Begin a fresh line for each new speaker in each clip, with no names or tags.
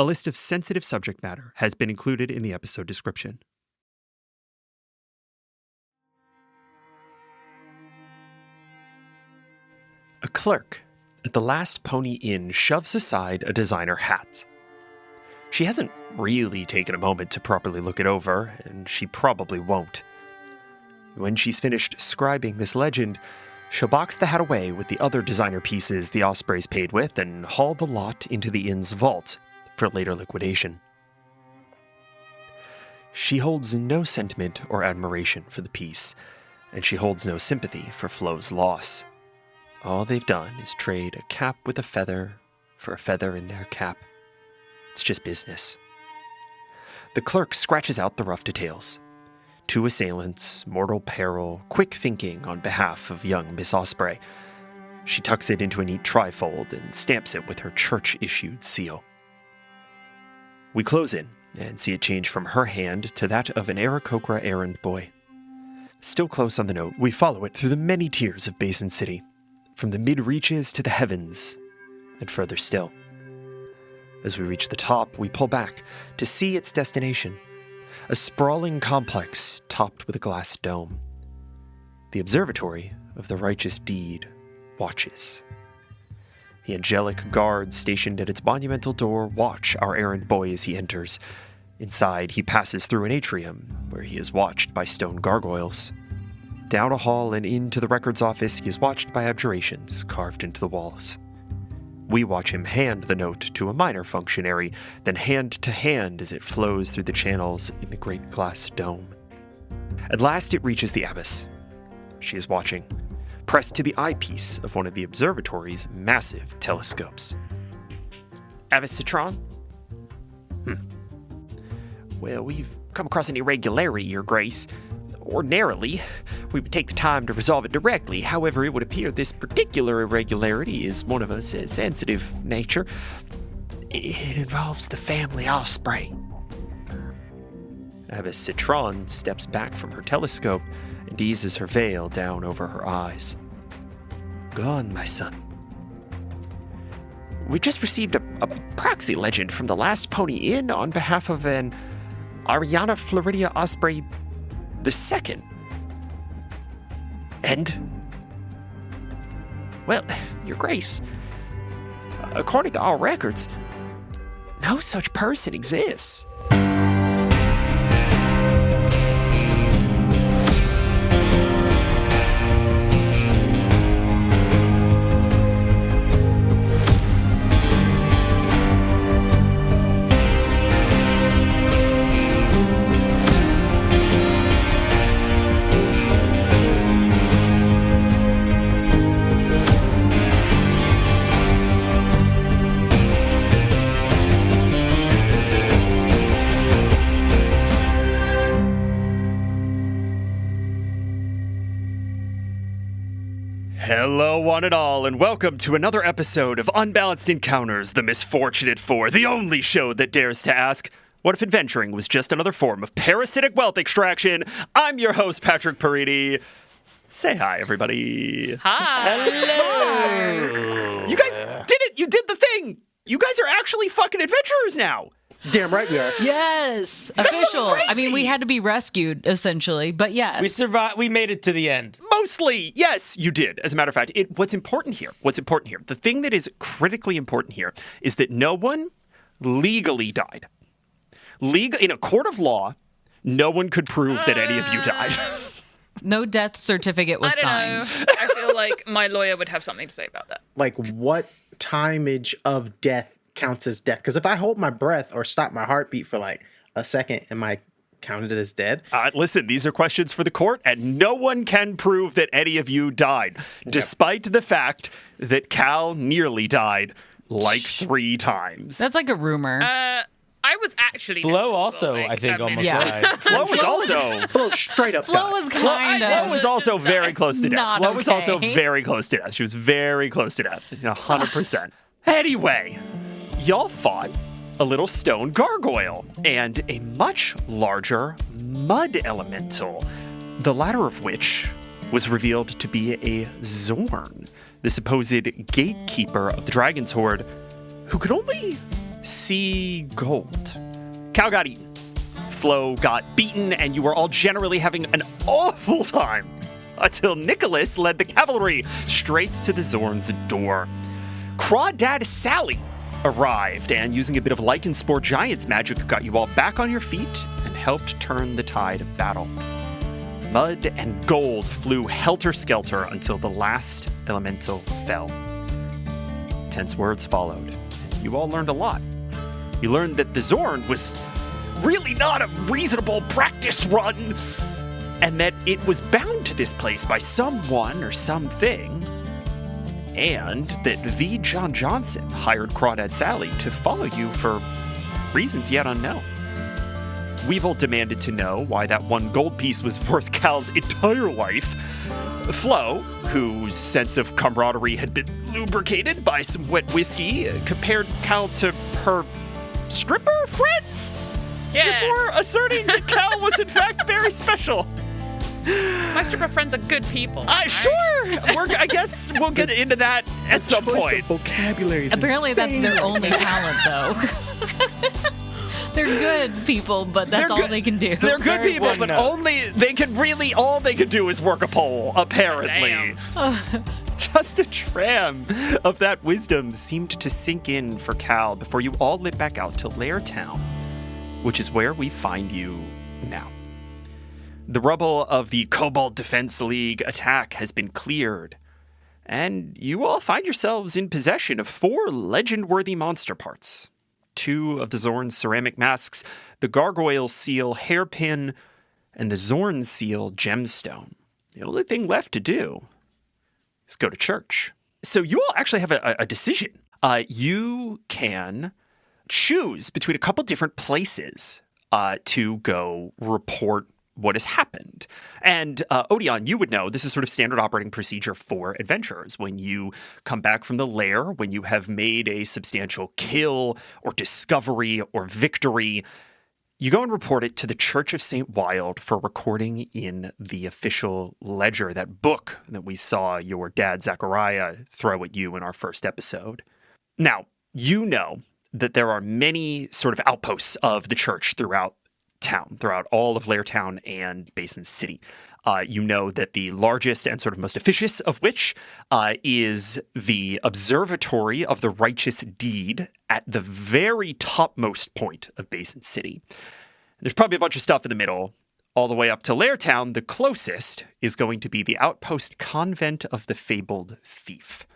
A list of sensitive subject matter has been included in the episode description. A clerk at the Last Pony Inn shoves aside a designer hat. She hasn't really taken a moment to properly look it over, and she probably won't. When she's finished scribing this legend, she'll box the hat away with the other designer pieces the Ospreys paid with and haul the lot into the inn's vault for later liquidation. She holds no sentiment or admiration for the piece, and she holds no sympathy for Flo's loss. All they've done is trade a cap with a feather for a feather in their cap. It's just business. The clerk scratches out the rough details. 2 assailants, mortal peril, quick thinking on behalf of young Miss Osprey. She tucks it into a neat trifold and stamps it with her church-issued seal. We close in and see it change from her hand to that of an Aarakocra errand boy. Still close on the note, we follow it through the many tiers of Basin City, from the mid-reaches to the heavens, and further still. As we reach the top, we pull back to see its destination, a sprawling complex topped with a glass dome. The observatory of the righteous deed watches. The angelic guards stationed at its monumental door watch our errand boy as he enters. Inside, he passes through an atrium, where he is watched by stone gargoyles. Down a hall and into the records office, he is watched by abjurations carved into the walls. We watch him hand the note to a minor functionary, then hand to hand as it flows through the channels in the great glass dome. At last it reaches the abbess. She is watching, pressed to the eyepiece of one of the observatory's massive telescopes. Abbess Citron? Well, we've come across an irregularity, Your Grace. Ordinarily, we would take the time to resolve it directly. However, it would appear this particular irregularity is one of a sensitive nature. It involves the family Osprey. Abbess Citron steps back from her telescope and eases her veil down over her eyes. Go on, my son. We just received a proxy legend from the Last Pony Inn on behalf of an Arianna Floridia Osprey II. And? Well, Your Grace, according to our records, no such person exists. Hello, one and all, and welcome to another episode of Unbalanced Encounters, the Misfortunate Four, the only show that dares to ask, what if adventuring was just another form of parasitic wealth extraction? I'm your host, Patrick Perini. Say hi, everybody.
Hi.
Hello. You guys did it. You did the thing. You guys are actually fucking adventurers now.
Damn right we are.
Yes.
That's
Official.
crazy.
I mean, we had to be rescued, essentially, but yes.
We survived. We made it to the end.
Mostly, yes, you did. As a matter of fact, what's important here, the thing that is critically important here is that no one legally died. In a court of law, no one could prove that any of you died.
No death certificate was signed.
I don't know. I feel like my lawyer would have something to say about that.
Like, what timeage of death counts as death? Because if I hold my breath or stop my heartbeat for like a second, am I counted as dead?
Listen, these are questions for the court, and no one can prove that any of you died, despite the fact that Cal nearly died like 3 times.
That's like a rumor.
I was actually...
Flo also, I think, almost died.
Flo was also...
Flo straight up
Flo
died.
was kind of...
Flo was also very close to death.
Not
Flo was also
okay.
very close to death. She was very close to death. 100%. Anyway, y'all fought a little stone gargoyle and a much larger mud elemental, the latter of which was revealed to be a Zorn, the supposed gatekeeper of the dragon's horde, who could only see gold. Cal got eaten. Flo got beaten, and you were all generally having an awful time until Nicholas led the cavalry straight to the Zorn's door. Crawdad Sally arrived, and using a bit of Lycanspore Giants magic, got you all back on your feet and helped turn the tide of battle. Mud and gold flew helter-skelter until the last elemental fell. Tense words followed. You all learned a lot. You learned that the Zorn was really not a reasonable practice run, and that it was bound to this place by someone or something, and that V. John Johnson hired Crawdad Sally to follow you for reasons yet unknown. Weevil demanded to know why that one gold piece was worth Cal's entire life. Flo, whose sense of camaraderie had been lubricated by some wet whiskey, compared Cal to her stripper friends?
Yeah.
Before asserting that Cal was in fact very special.
My stripper friends are good people.
Sure. I guess we'll get into that at some point.
Vocabulary is
Apparently
insane.
that's their only talent, though. They're good people, but that's all they can do.
They're good
Very
people,
one
but
note.
all they can do is work a pole, apparently. Just a tram of that wisdom seemed to sink in for Cal before you all lit back out to Lair Town, which is where we find you now. The rubble of the Cobalt Defense League attack has been cleared, and you all find yourselves in possession of 4 legend-worthy monster parts. 2 of the Zorn's ceramic masks, the Gargoyle Seal hairpin, and the Zorn Seal gemstone. The only thing left to do is go to church. So you all actually have a decision. You can choose between a couple different places to go report what has happened. And Odion, you would know this is sort of standard operating procedure for adventurers. When you come back from the lair, when you have made a substantial kill or discovery or victory, you go and report it to the Church of St. Wild for recording in the official ledger, that book that we saw your dad, Zachariah, throw at you in our first episode. Now, you know that there are many sort of outposts of the church throughout town, throughout all of Lair Town and Basin City. You know that the largest and sort of most officious of which is the Observatory of the Righteous Deed at the very topmost point of Basin City. There's probably a bunch of stuff in the middle. All the way up to Lair Town, the closest is going to be the outpost Convent of the Fabled Thief.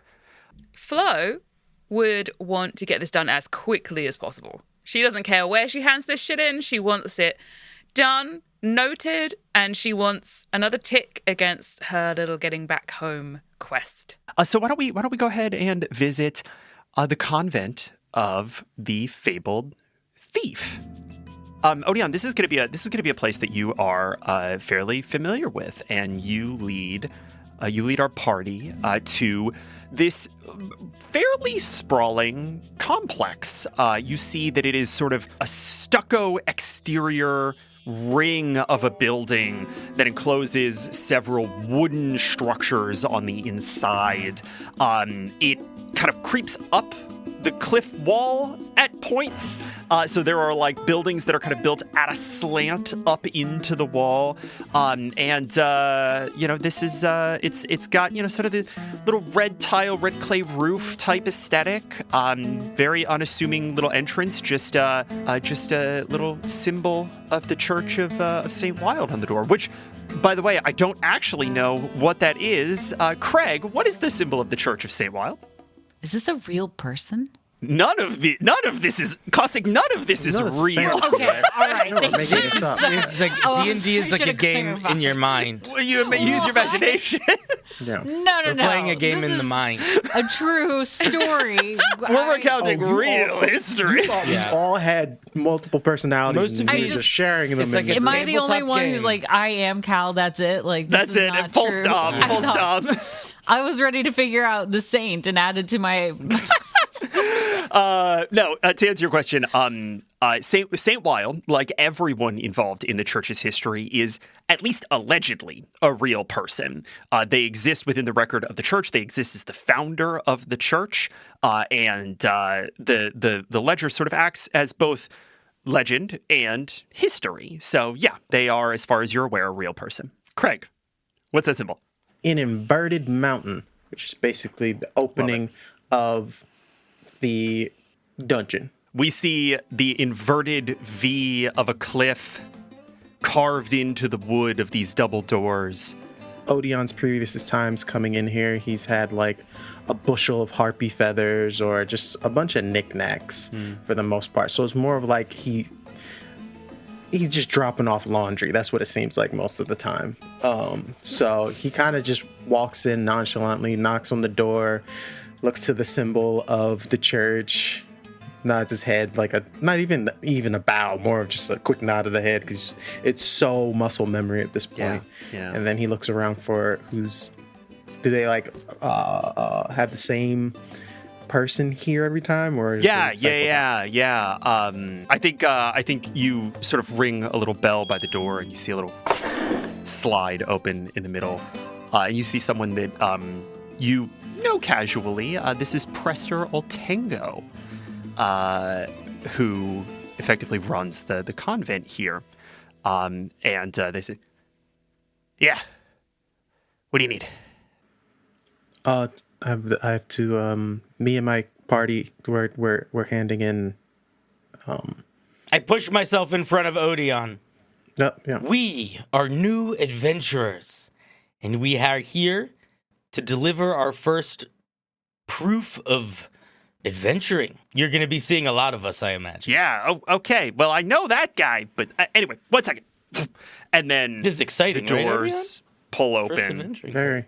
Flo would want to get this done as quickly as possible. She doesn't care where she hands this shit in. She wants it done, noted, and she wants another tick against her little getting back home quest.
So why don't we go ahead and visit the Convent of the Fabled Thief? Odion, this is going to be a place that you are fairly familiar with, and you lead our party to this fairly sprawling complex. You see that it is sort of a stucco exterior ring of a building that encloses several wooden structures on the inside. It kind of creeps up the cliff wall at points. So there are like buildings that are kind of built at a slant up into the wall. This is, it's got, sort of the little red tile, red clay roof type aesthetic. Very unassuming little entrance, just a little symbol of the Church of St. Wild on the door, which, by the way, I don't actually know what that is. Craig, what is the symbol of the Church of St. Wild?
Is this a real person?
None of this is causing. None of this is real.
Okay, all right.
We're making this up.
It's like D&D is like a game in your mind.
Well, you use your imagination.
Yeah.
No.
We're playing a game
This
in the
is
mind.
A true story.
We're recounting
Oh, you
real
all-
history.
You thought
Yeah.
we all had multiple personalities
Most
and
of
we
you-
were just sharing them.
It's like a
Am I the only
tabletop
one
game.
who's like, I am Cal, that's it? Like, this
That's
is
it.
not
Full
true.
stop.
I
Full
thought-
stop.
I was ready to figure out the saint and add it to my...
No, to answer your question, Saint Whel, like everyone involved in the church's history, is at least allegedly a real person. They exist within the record of the church. They exist as the founder of the church, and the ledger sort of acts as both legend and history. So yeah, they are, as far as you're aware, a real person. Craig, what's that symbol?
An inverted mountain, which is basically the opening of the dungeon.
We see the inverted V of a cliff carved into the wood of these double doors.
Odion's previous times coming in here, he's had like a bushel of harpy feathers or just a bunch of knickknacks for the most part. So it's more of like he's just dropping off laundry. That's what it seems like most of the time. So he kind of just walks in nonchalantly, knocks on the door, looks to the symbol of the church, nods his head like not even a bow, more of just a quick nod of the head because it's so muscle memory at this point.
Yeah.
And then he looks around for do they like have the same person here every time, or
Yeah. I think you sort of ring a little bell by the door, and you see a little slide open in the middle, and you see someone that you know casually. This is Prester Oltengo, who effectively runs the convent here, and they say, "Yeah, what do you need?"
I have to me and my party we're handing in.
I push myself in front of Odion.
Yeah.
We are new adventurers, and we are here to deliver our first proof of adventuring. You're going to be seeing a lot of us, I imagine.
Yeah. Okay. Well, I know that guy, but anyway, 1 second. And then
This is exciting,
the
right,
doors pull
First
open.
adventuring.
Very.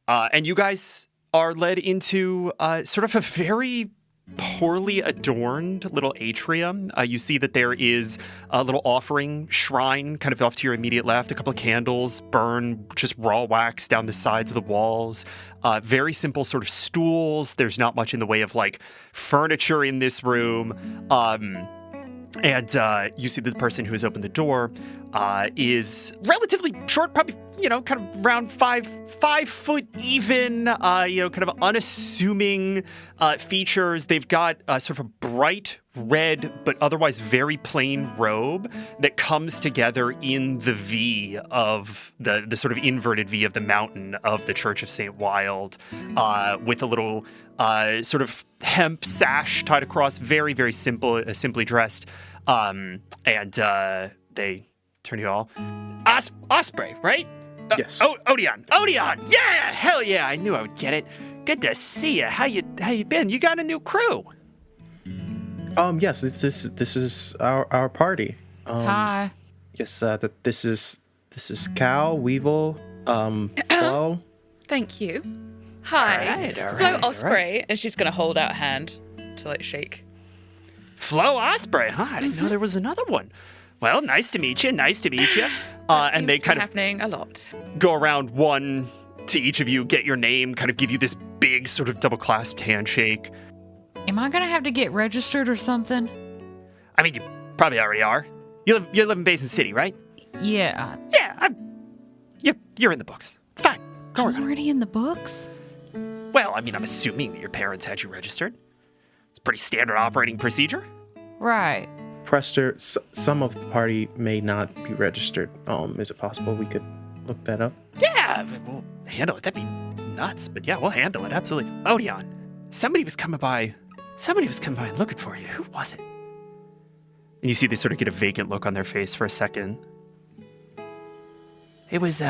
And you guys are led into sort of a very poorly adorned little atrium. You see that there is a little offering shrine kind of off to your immediate left. A couple of candles burn just raw wax down the sides of the walls. Very simple sort of stools. There's not much in the way of like furniture in this room. And you see that the person who has opened the door is relatively short, probably, kind of around 5 foot even, kind of unassuming features. They've got sort of a bright red, but otherwise very plain robe that comes together in the V of the sort of inverted V of the mountain of the Church of St. Wild, with a little sort of hemp sash tied across, very, very simple, simply dressed. And they turn to you all. Osprey, right?
Yes.
Odion. Yeah, hell yeah, I knew I would get it. Good to see you. How you been? You got a new crew.
Yes, this is our party.
Hi.
Yes, this is Cal, Weevil, Flo.
Thank you. Hi.
All
Flo
right.
Osprey, and she's going to hold out a hand to like shake.
Flo Osprey, huh? I didn't know there was another one. Well, nice to meet you. And they
Seems to be happening a lot.
go around one to each of you, get your name, kind of give you this big sort of double clasped handshake.
Am I gonna have to get registered or something?
I mean, you probably already are. You live in Basin City, right?
Yeah.
Yeah, you're in the books. It's fine. Don't worry
I'm
about
already in the books?
it. Well, I mean, I'm assuming that your parents had you registered. It's pretty standard operating procedure.
Right.
Prester, some of the party may not be registered. Is it possible we could look that up?
Yeah, we'll handle it. That'd be nuts, but yeah, we'll handle it. Absolutely. Odion, somebody was coming by and looking for you. Who was it? And you see they sort of get a vacant look on their face for a second. It was,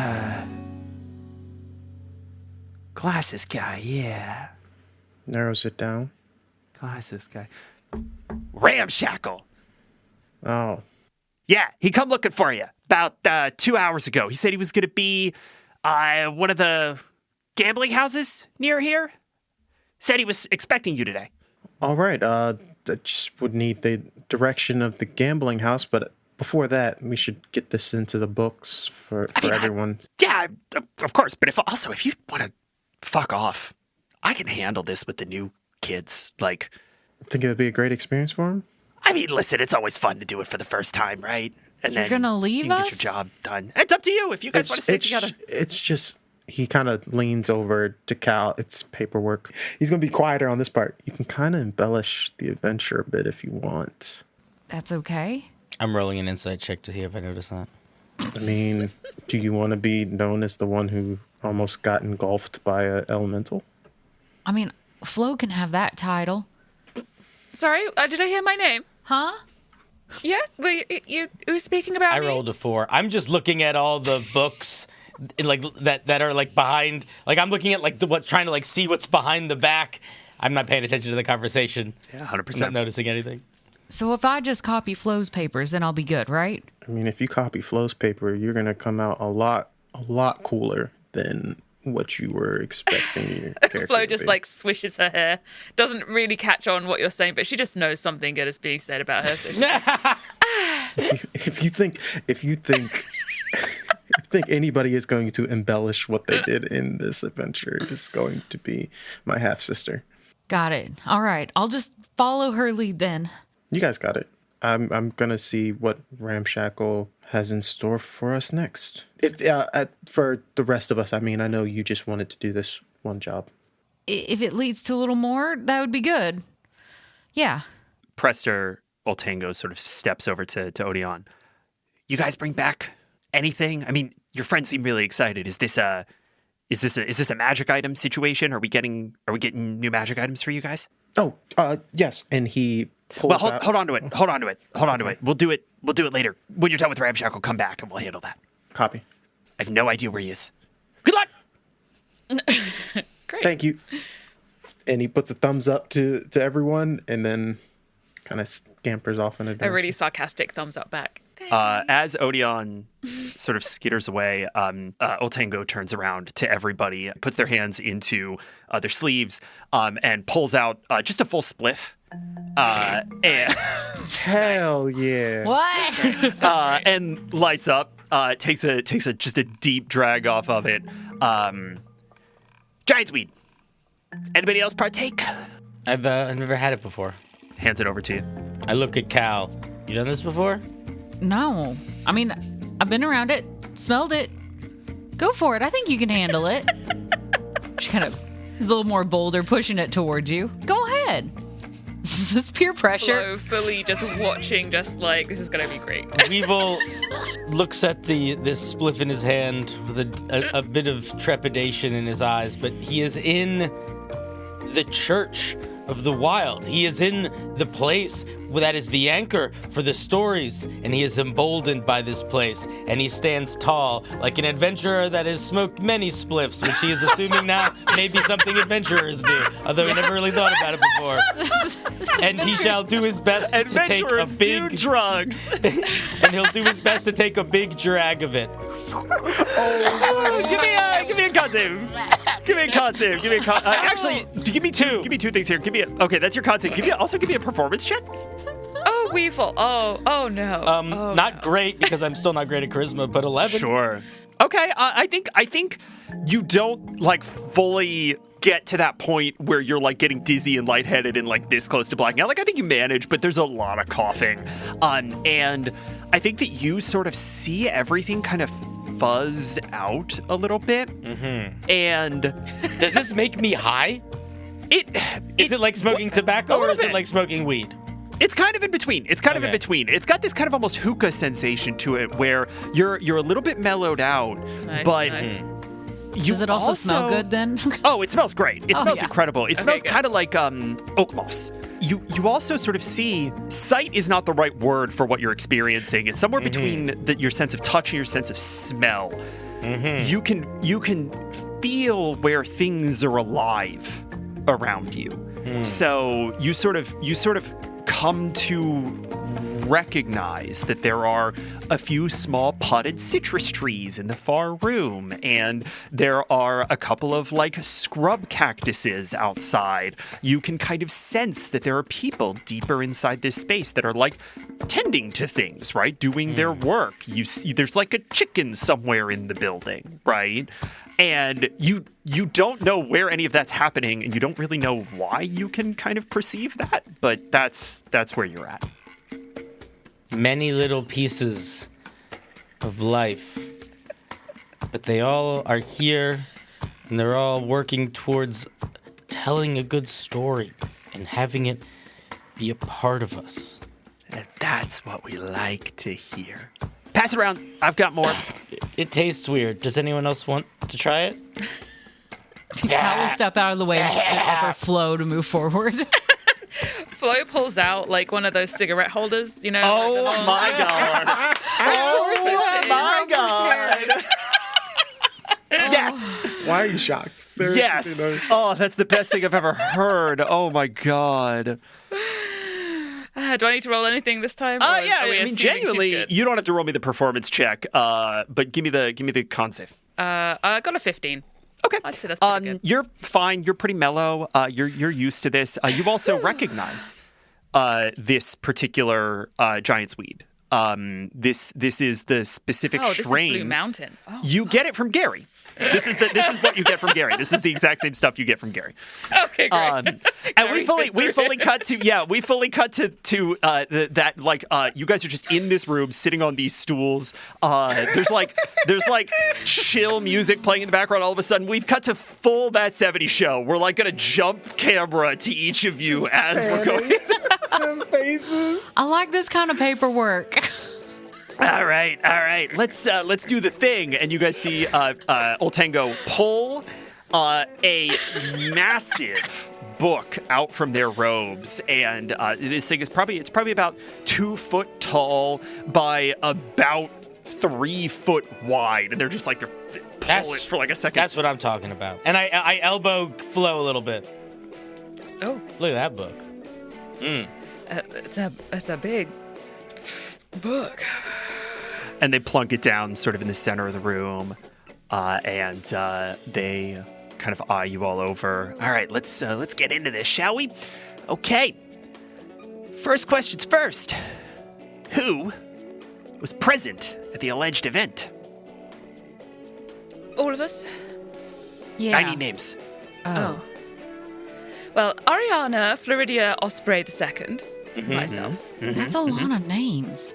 glasses guy, yeah.
Narrows it down.
Glasses guy. Ramshackle.
Oh.
Yeah, he come looking for you about 2 hours ago. He said he was going to be one of the gambling houses near here. Said he was expecting you today.
All right. I just would need the direction of the gambling house, but before that, we should get this into the books for everyone.
Yeah, of course. But if you want to fuck off, I can handle this with the new kids. Like,
Think it would be a great experience for him?
I mean, listen, it's always fun to do it for the first time, right? And
You're
then
gonna leave
you can
us?
get your job done. It's up to you if you guys want to stay together.
It's just, he kind of leans over to Cal. It's paperwork. He's going to be quieter on this part. You can kind of embellish the adventure a bit if you want.
That's okay.
I'm rolling an insight check to see if I notice that.
I mean, do you want to be known as the one who almost got engulfed by an elemental?
I mean, Flo can have that title.
Sorry, did I hear my name?
Huh?
Yeah, were you were speaking about
I
me?
rolled a 4. I'm just looking at all the books like that are like behind. Like I'm looking at like trying to like see what's behind the back. I'm not paying attention to the conversation.
Yeah,
I'm
100%.
not noticing anything.
So if I just copy Flo's papers, then I'll be good, right?
I mean, if you copy Flo's paper, you're going to come out a lot cooler than what you were expecting your character
Flo
to
just
be.
like swishes her hair, doesn't really catch on what you're saying, but she just knows something good is being said about her. So she's like,
if you think anybody is going to embellish what they did in this adventure, it's going to be my half sister.
Got it. All right. I'll just follow her lead then.
You guys got it. I'm gonna see what Ramshackle has in store for us next. If for the rest of us, I mean, I know you just wanted to do this one job.
If it leads to a little more, that would be good. Yeah.
Prester Oltango sort of steps over to Odion. You guys bring back anything? I mean, your friends seem really excited. Is this a magic item situation? Are we getting new magic items for you guys?
Oh, yes. And he pulls
Well,
out...
hold on to it. We'll do it later. When you're done with Ramshackle, come back and we'll handle that.
Copy.
I have no idea where he is. Good luck!
great.
Thank you. And he puts a thumbs up to everyone and then kind of scampers off in a
A
direction.
really sarcastic thumbs up back.
As Odion sort of skitters away, Oltango turns around to everybody, puts their hands into their sleeves, and pulls out just a full spliff. And
Hell yeah.
What?
and lights up. Takes just a deep drag off of it. Giant's weed. Anybody else partake?
I've never had it before.
Hands it over to you.
I look at Cal. You done this before?
No. I mean, I've been around it, smelled it. Go for it. I think you can handle it. She kind of is a little more bolder, pushing it towards you. Go ahead. This is peer pressure.
Flo fully just watching, just like, this is going to be great.
Weevil looks at this spliff in his hand with a bit of trepidation in his eyes, but he is in the Church of the Wild. He is in the place that is the anchor for the stories, and he is emboldened by this place, and he stands tall like an adventurer that has smoked many spliffs, which he is assuming now may be something adventurers do, although he never really thought about it before. And he shall do his best to take a big
drugs.
and he'll do his best to take a big drag of it.
Give me a con save. Actually, give me two. Give me two things here. Okay, that's your con save. Give me a performance check.
Oh, Weevil. Oh no.
Not great because I'm still not great at charisma, but 11.
Sure. Okay, I think you don't like fully get to that point where you're like getting dizzy and lightheaded and like this close to blacking out. Like I think you manage, but there's a lot of coughing. And I think that you sort of see everything kind of fuzz out a little bit. Mm-hmm. And
does this make me high? Is it like smoking tobacco or is it like smoking weed?
It's kind of in between. It's got this kind of almost hookah sensation to it where you're a little bit mellowed out, but
does it also smell good then?
Oh, it smells great. It smells
yeah.
incredible. It smells kind of like oak moss. You also sort of see sight is not the right word for what you're experiencing. It's somewhere between your sense of touch and your sense of smell. Mm-hmm. You can feel where things are alive around you. So you sort of come to recognize that there are a few small potted citrus trees in the far room, and there are a couple of like scrub cactuses outside. You can kind of sense that there are people deeper inside this space that are like tending to things, right? Doing their work. You see there's like a chicken somewhere in the building, right? And you don't know where any of that's happening, and you don't really know why you can kind of perceive that, but that's where you're at.
Many little pieces of life, but they all are here, and they're all working towards telling a good story and having it be a part of us.
And that's what we like to hear. Pass it around. I've got more.
It tastes weird. Does anyone else want to try it?
Cal will step out of the way and offer Flo to move forward.
Flo pulls out like one of those cigarette holders, you know.
Oh
like
my god. Oh my god. Yes.
Why are you shocked?
Yes. Oh, that's the best thing I've ever heard. Oh my god.
Do I need to roll anything this time?
Yeah.
Are we
I mean,
assuming she's
genuinely,
good?
you don't have to roll me the performance check. But give me the con save.
I got a 15.
Okay.
I'd say that's pretty good.
You're fine. You're pretty mellow. You're used to this. You also recognize this particular giant's weed. This is the specific
This is
strain.
Blue Mountain. Oh,
You get it from Gary. This is what you get from Gary. This is the exact same stuff you get from Gary.
okay, great.
And we fully cut to that like you guys are just in this room sitting on these stools. There's like chill music playing in the background. All of a sudden, we've cut to full That 70s Show. We're like gonna jump camera to each of you as we're going.
Them faces.
I like this kind of paperwork.
All right. Let's do the thing. And you guys see Oltengo pull a massive book out from their robes, and this thing is probably about 2 foot tall by about 3 foot wide, and they're just like they pull it for like a second.
That's what I'm talking about. And I elbow Flo a little bit.
Oh,
Look at that book.
it's a big book.
And they plunk it down sort of in the center of the room, and they kind of eye you all over. All right, let's get into this, shall we? Okay. First questions first. Who was present at the alleged event?
All of us?
Yeah.
I need names.
Oh. Well, Arianna, Floridia, Osprey II, myself.
That's a lot of names.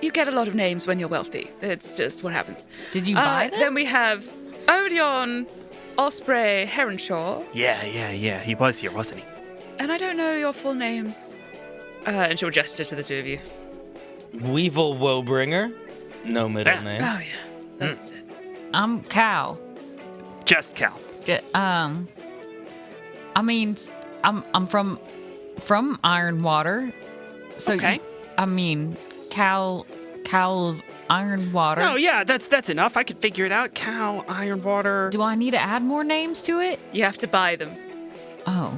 You get a lot of names when you're wealthy. It's just what happens.
Did you buy them?
Then we have Odion Osprey-Heronshaw.
Yeah. He was here, wasn't he?
And I don't know your full names. And she'll gesture to the two of you.
Weevil Woebringer. No middle name.
Oh, yeah. That's it.
I'm Cal.
Just Cal.
I mean, I'm from Ironwater. So
Okay.
Cal Ironwater.
Oh yeah, that's enough. I could figure it out. Cal Ironwater.
Do I need to add more names to it?
You have to buy them.
Oh.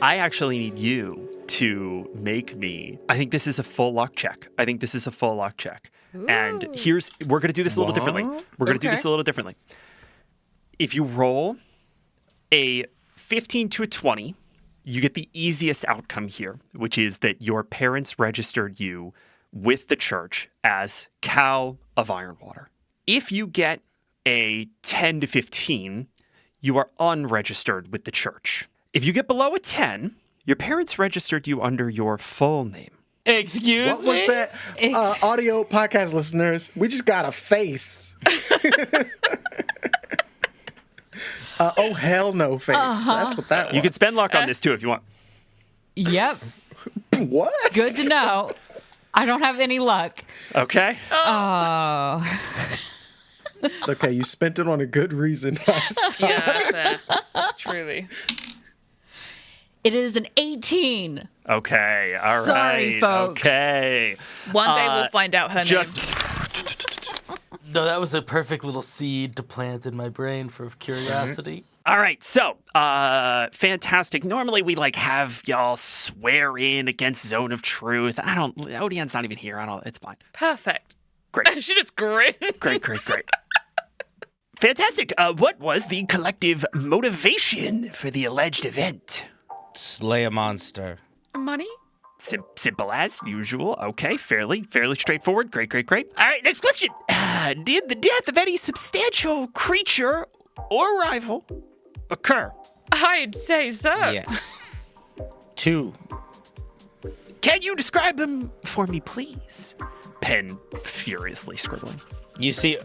I actually need you to make me. I think this is a full luck check. And we're going to do this a little differently. If you roll a 15 to a 20, you get the easiest outcome here, which is that your parents registered you with the church as Cal of Ironwater. If you get a 10 to 15, you are unregistered with the church. If you get below a 10, your parents registered you under your full name.
Excuse
What was
me?
that? Audio podcast listeners, we just got a face. Oh, hell no face. That's what that was.
You can spend luck on this too if you want.
Yep.
What?
Good to know. I don't have any luck.
Okay.
Oh.
It's okay. You spent it on a good reason last time.
Yeah, fair. Truly.
It is an 18.
Okay. All right.
Sorry, folks.
Okay.
One day we'll find out her name.
No, that was a perfect little seed to plant in my brain for curiosity.
All right, so, fantastic. Normally we, have y'all swear in against Zone of Truth. Odion's not even here. It's fine.
Perfect.
Great.
She just grins.
Great. Fantastic. What was the collective motivation for the alleged event?
Slay a monster.
Money?
Simple as usual. Okay, fairly straightforward. Great. All right, next question. Did the death of any substantial creature or rival occur?
I'd say so.
Yes. 2.
Can you describe them for me, please? Pen furiously scribbling.
You see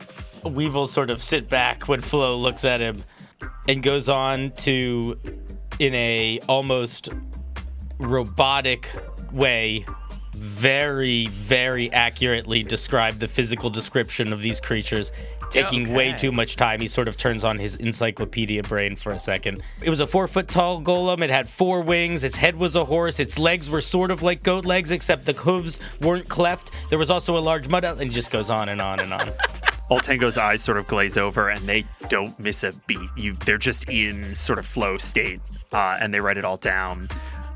Weevil sort of sit back when Flo looks at him and goes on to, in a almost robotic way, very, very accurately describe the physical description of these creatures, taking way too much time. He sort of turns on his encyclopedia brain for a second. It was a 4-foot-tall golem. It had 4 wings. Its head was a horse. Its legs were sort of like goat legs, except the hooves weren't cleft. There was also a large mud and just goes on and on and on.
Oltango's eyes sort of glaze over, and they don't miss a beat. They're just in sort of flow state, and they write it all down.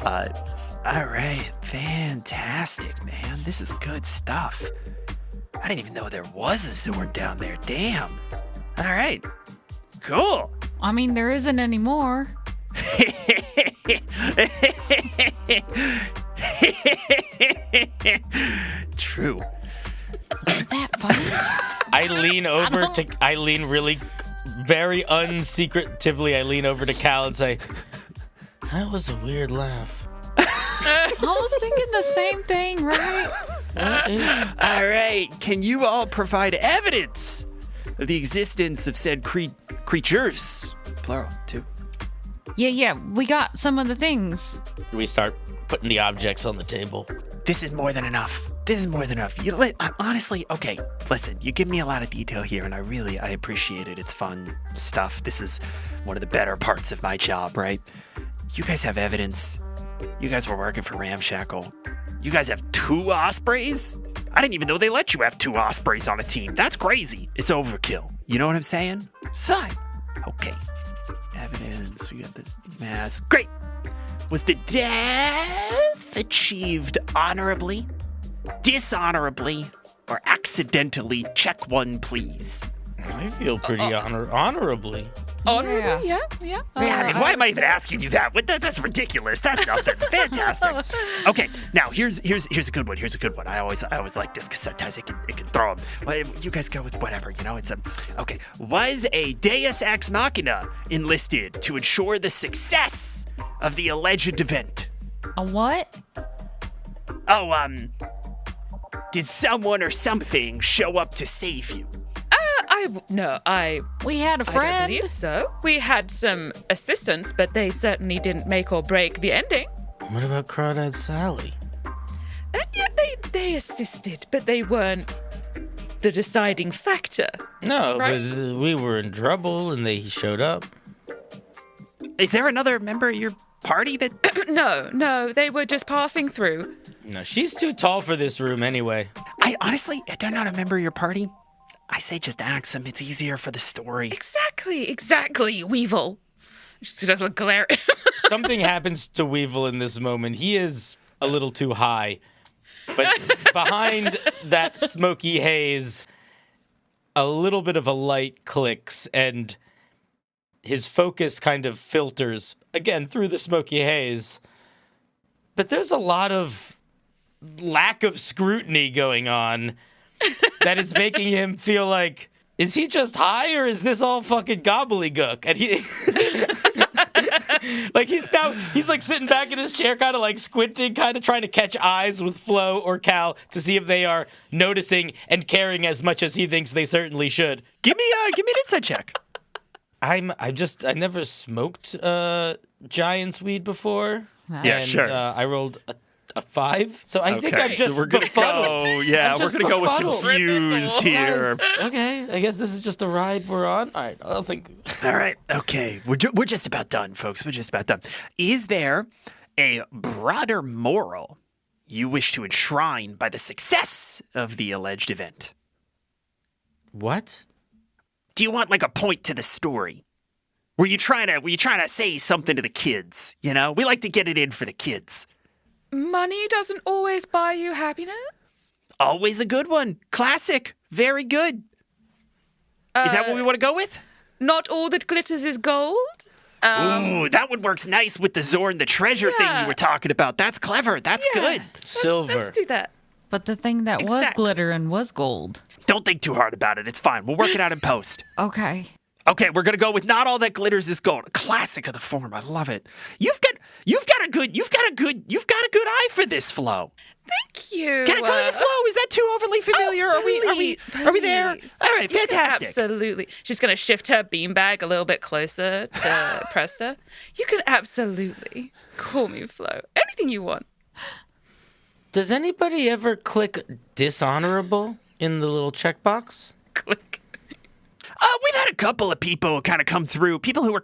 All right, fantastic, man. This is good stuff. I didn't even know there was a Zorn down there. Damn. All right, cool.
I mean, there isn't anymore.
True.
Is that funny?
I lean really, very unsecretively, I lean over to Cal and say, that was a weird laugh.
I was thinking the same thing, right?
All right, can you all provide evidence of the existence of said creatures? Plural, too.
Yeah, we got some of the things.
We start putting the objects on the table.
This is more than enough. Honestly, okay, listen, you give me a lot of detail here, and I appreciate it. It's fun stuff. This is one of the better parts of my job, right? You guys have evidence. You guys were working for Ramshackle. You guys have 2 ospreys? I didn't even know they let you have 2 ospreys on a team. That's crazy. It's overkill. You know what I'm saying? It's fine. Okay. Evidence. We got this mask. Great. Was the death achieved honorably, dishonorably, or accidentally? Check 1, please.
I feel pretty honorably.
Honorably, yeah.
Why am I even asking you that? That's ridiculous. That's nothing. Fantastic. Okay, now here's a good one. I always like this because sometimes it can throw them. Well, you guys go with whatever. It's okay. Was a Deus Ex Machina enlisted to ensure the success of the alleged event?
A what?
Oh, did someone or something show up to save you?
We had a
I don't
friend.
believe so. We had some assistants, but they certainly didn't make or break the ending.
What about Crawdad Sally?
Yeah, they assisted, but they weren't the deciding factor.
No,
Right.
but we were in trouble and they showed up.
Is there another member of your party that...
No, they were just passing through.
No, she's too tall for this room anyway.
I honestly, if they're not a member of your party, I say just ask them. It's easier for the story.
Exactly, Weevil. Just a glare.
Something happens to Weevil in this moment. He is a little too high. But behind that smoky haze, a little bit of a light clicks and his focus kind of filters, again, through the smoky haze. But there's a lot of lack of scrutiny going on that is making him feel like, is he just high or is this all fucking gobbledygook? And he... he's like sitting back in his chair, kind of like squinting, kind of trying to catch eyes with Flo or Cal to see if they are noticing and caring as much as he thinks they certainly should.
Give me an insight check.
I never smoked Giant's weed before.
Yeah,
and,
sure.
I rolled a 5, so I think
Okay,
I'm just
so we're gonna
befuddled.
go. Yeah,
I'm
we're
just
gonna go with
befuddled.
confused here.
Okay, I guess this is just the ride we're on. All right, I'll think.
All right, okay, we're just about done, folks. We're just about done. Is there a broader moral you wish to enshrine by the success of the alleged event?
What?
Do you want like a point to the story? Were you trying to say something to the kids? You know, we like to get it in for the kids.
Money doesn't always buy you happiness.
Always a good one. Classic. Very good. Is that what we want to go with?
Not all that glitters is gold.
Ooh, that one works nice with the Zorn, the treasure thing you were talking about. That's clever. That's good.
Silver.
Let's do that.
But the thing that was
Exactly.
glittering was gold.
Don't think too hard about it. It's fine. We'll work it out in post.
Okay.
Okay, we're gonna go with not all that glitters is gold. A classic of the form. I love it. You've got a good eye for this, Flo.
Thank you.
Can I call you Flo? Is that too overly familiar? Are we there?
Please.
All right, fantastic.
Absolutely. She's going to shift her beanbag a little bit closer to Presta. You can absolutely call me Flo. Anything you want.
Does anybody ever click dishonorable in the little checkbox?
Click.
We've had a couple of people kind of come through. People who are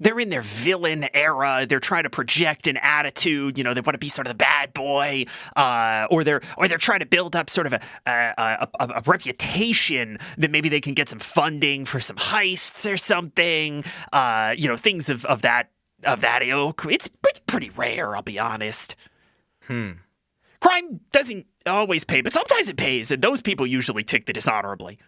they're in their villain era. They're trying to project an attitude. You know, they want to be sort of the bad boy, or they're trying to build up sort of a reputation that maybe they can get some funding for some heists or something. You know, things of that ilk. It's pretty rare, I'll be honest. Crime doesn't always pay, but sometimes it pays, and those people usually tick the dishonorably.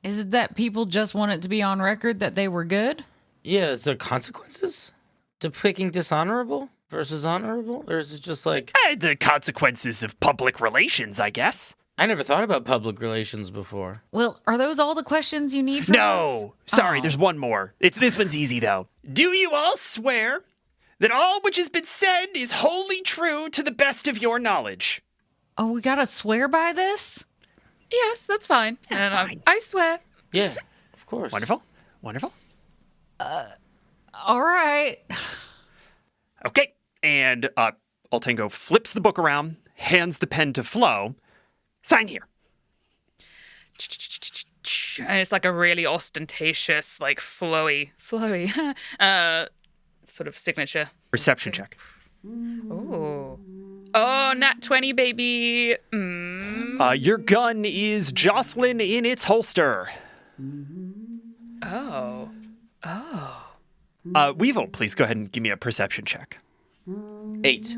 Is it that people just want it to be on record that they were good?
Yeah, is there consequences to picking dishonorable versus honorable? Or is it just like...
The consequences of public relations, I guess.
I never thought about public relations before.
Well, are those all the questions you need from us?
No. Sorry,
Oh.
there's one more. This one's easy, though. Do you all swear that all which has been said is wholly true to the best of your knowledge?
Oh, we gotta swear by this?
Yes, that's fine.
That's
And
fine.
I swear.
Yeah, of course.
Wonderful.
All right.
Okay. And Altango flips the book around, hands the pen to Flo. Sign here.
And it's like a really ostentatious, like flowy, sort of signature.
Reception check.
Ooh. Oh, nat 20, baby.
Your gun is Jocelyn in its holster.
Oh.
Weevil, please go ahead and give me a perception check.
8.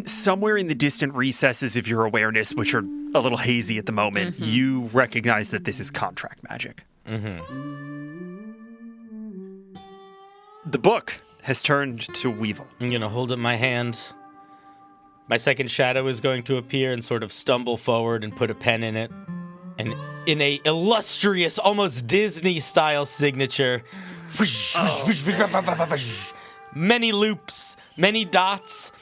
Somewhere in the distant recesses of your awareness, which are a little hazy at the moment, you recognize that this is contract magic. The book has turned to Weevil.
I'm going to hold up my hand. My second shadow is going to appear and sort of stumble forward and put a pen in it. And in a illustrious, almost Disney-style signature, many loops, many dots,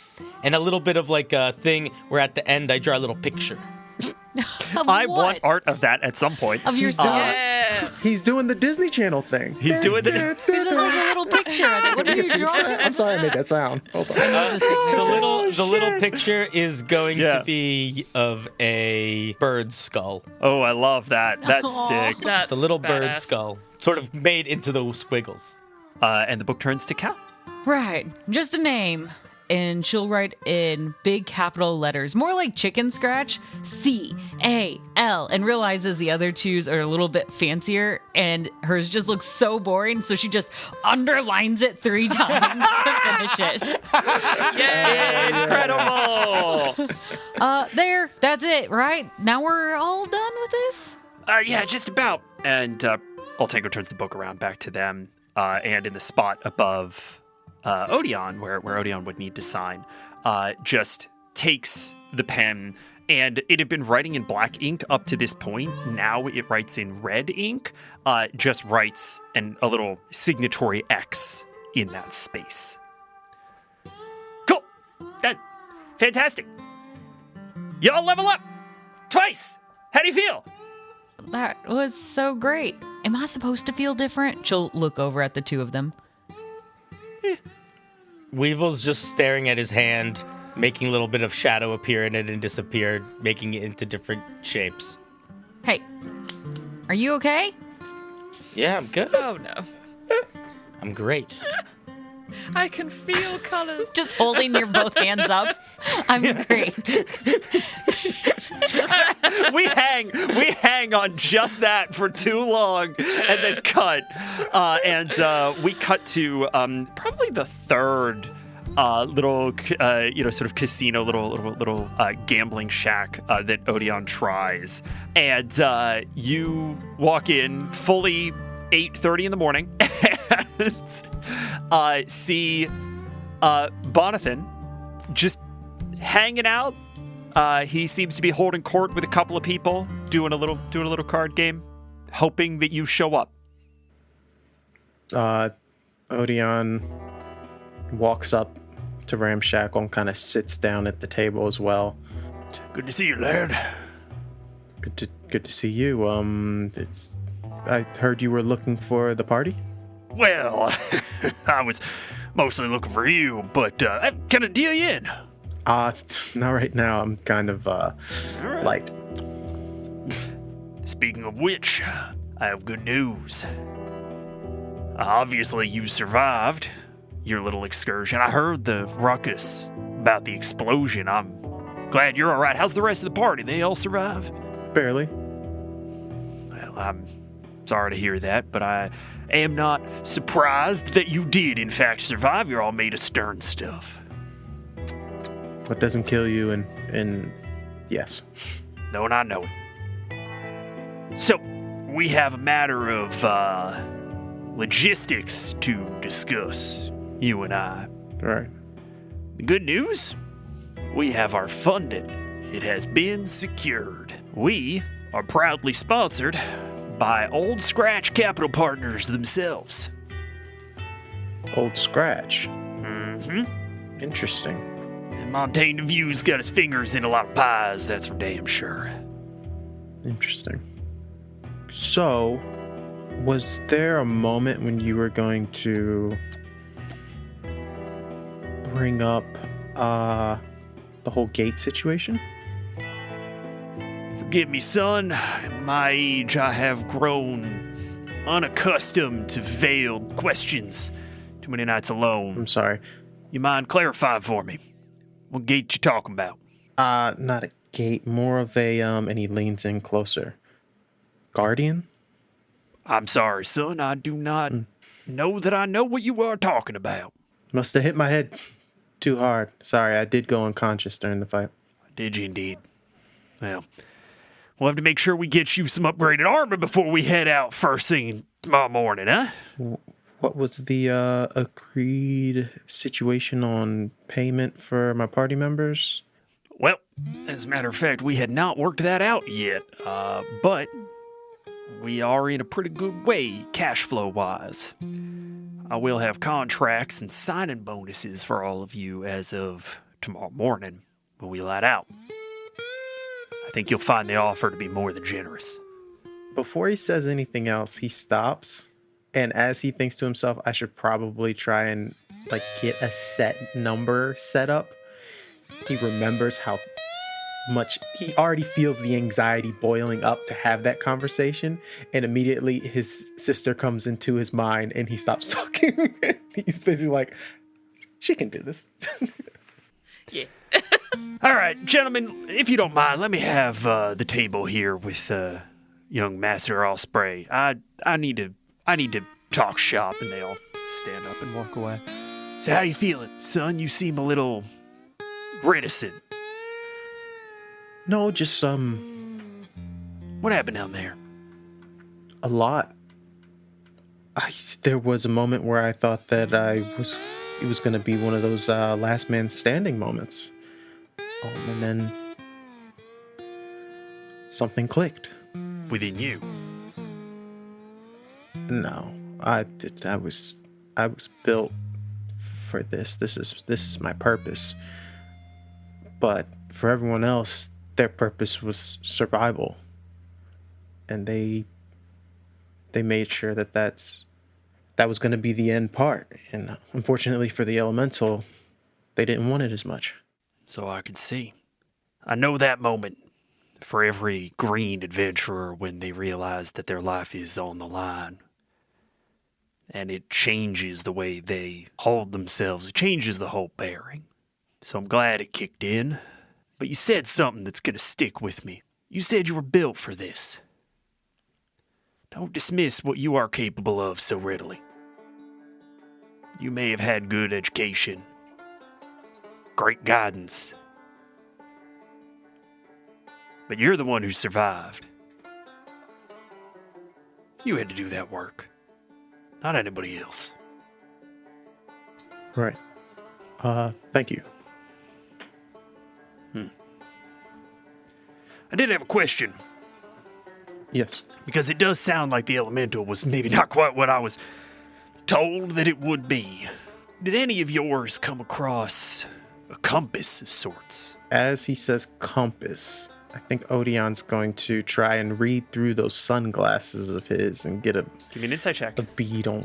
and a little bit of like a thing where at the end I draw a little picture.
Of
I
what?
want art of that at some point.
Of yourself.
Yeah.
He's doing the Disney Channel thing.
He's doing the...
This is like a little picture of it. What are you drawing?
I'm sorry I made that sound. Hold on.
The little picture is going to be of a bird skull.
Oh, I love that. That's
Aw.
sick.
That's
The little bird
badass.
skull. Sort of made into the squiggles.
And the book turns to Cal.
Right. Just a name. And she'll write in big capital letters, more like chicken scratch, C-A-L, and realizes the other two's are a little bit fancier, and hers just looks so boring, so she just underlines it 3 times to finish it.
Incredible!
There, that's it, right? Now we're all done with this?
Yeah, just about. And Altango turns the book around back to them, and in the spot above Odion, where Odion would need to sign, just takes the pen, and it had been writing in black ink up to this point. Now it writes in red ink, just writes a little signatory X in that space. Cool. Fantastic. Y'all level up twice. How do you feel?
That was so great. Am I supposed to feel different? She'll look over at the two of them.
Weevil's just staring at his hand, making a little bit of shadow appear in it and disappear, making it into different shapes.
Hey, are you okay?
Yeah, I'm good.
Oh, no.
I'm great.
I can feel colors.
Just holding your both hands up. I'm great.
we hang on just that for too long, and then cut. We cut to probably the third little, sort of casino, little gambling shack that Odion tries, and you walk in fully 8:30 in the morning, and see Bonathan just hanging out. He seems to be holding court with a couple of people, doing a little card game, hoping that you show up.
Odion walks up to Ramshackle and kind of sits down at the table as well.
Good to see you, lad.
Good to see you. I heard you were looking for the party.
Well, I was mostly looking for you, but can I deal you in?
Not right now. I'm kind of light.
Speaking of which, I have good news. Obviously, you survived your little excursion. I heard the ruckus about the explosion. I'm glad you're all right. How's the rest of the party? They all survive?
Barely.
Well, I'm sorry to hear that, but I am not surprised that you did, in fact, survive. You're all made of stern stuff.
What doesn't kill you, and yes.
No, and I know it. So, we have a matter of logistics to discuss, you and I.
All right.
The good news? We have our funding. It has been secured. We are proudly sponsored by Old Scratch Capital Partners themselves.
Old Scratch.
Mm-hmm.
Interesting.
And Montaigne View's got his fingers in a lot of pies, that's for damn sure.
Interesting. So, was there a moment when you were going to bring up the whole gate situation?
Forgive me, son. At my age, I have grown unaccustomed to veiled questions. Too many nights alone.
I'm sorry.
You mind clarifying for me? What gate you talking about?
Not a gate, more of a, and he leans in closer. Guardian?
I'm sorry, son. I do not know that I know what you are talking about.
Must have hit my head too hard. Sorry, I did go unconscious during the fight.
Did you indeed? Well, we'll have to make sure we get you some upgraded armor before we head out first thing tomorrow morning, huh?
What was the agreed situation on payment for my party members?
Well, as a matter of fact, we had not worked that out yet, but we are in a pretty good way, cash flow-wise. I will have contracts and signing bonuses for all of you as of tomorrow morning when we light out. I think you'll find the offer to be more than generous.
Before he says anything else, he stops, and as he thinks to himself, I should probably try and get a set number set up. He remembers how much he already feels the anxiety boiling up to have that conversation, and immediately his sister comes into his mind and he stops talking. He's basically like, she can do this.
Yeah.
All right, gentlemen, if you don't mind, let me have the table here with young Master Osprey. I need to talk shop. And they all stand up and walk away. So how you feeling, son? You seem a little reticent.
No, just
What happened down there?
a lot. There was a moment where I thought that it was going to be one of those last man standing moments. And then something clicked.
Within you?
No, I was built for this. This is my purpose. But for everyone else, their purpose was survival, and they made sure that was going to be the end part. And unfortunately for the elemental, they didn't want it as much.
So I could see. I know that moment for every green adventurer when they realize that their life is on the line. And it changes the way they hold themselves. It changes the whole bearing. So I'm glad it kicked in. But you said something that's going to stick with me. You said you were built for this. Don't dismiss what you are capable of so readily. You may have had good education, great guidance, but you're the one who survived. You had to do that work, not anybody else.
Right. Thank you.
I did have a question,
Yes.
because it does sound like the elemental was maybe not quite what I was told that it would be. Did any of yours come across a compass of sorts?
As he says compass, I think Odion's going to try and read through those sunglasses of his and get a
Give me an insight check.
bead on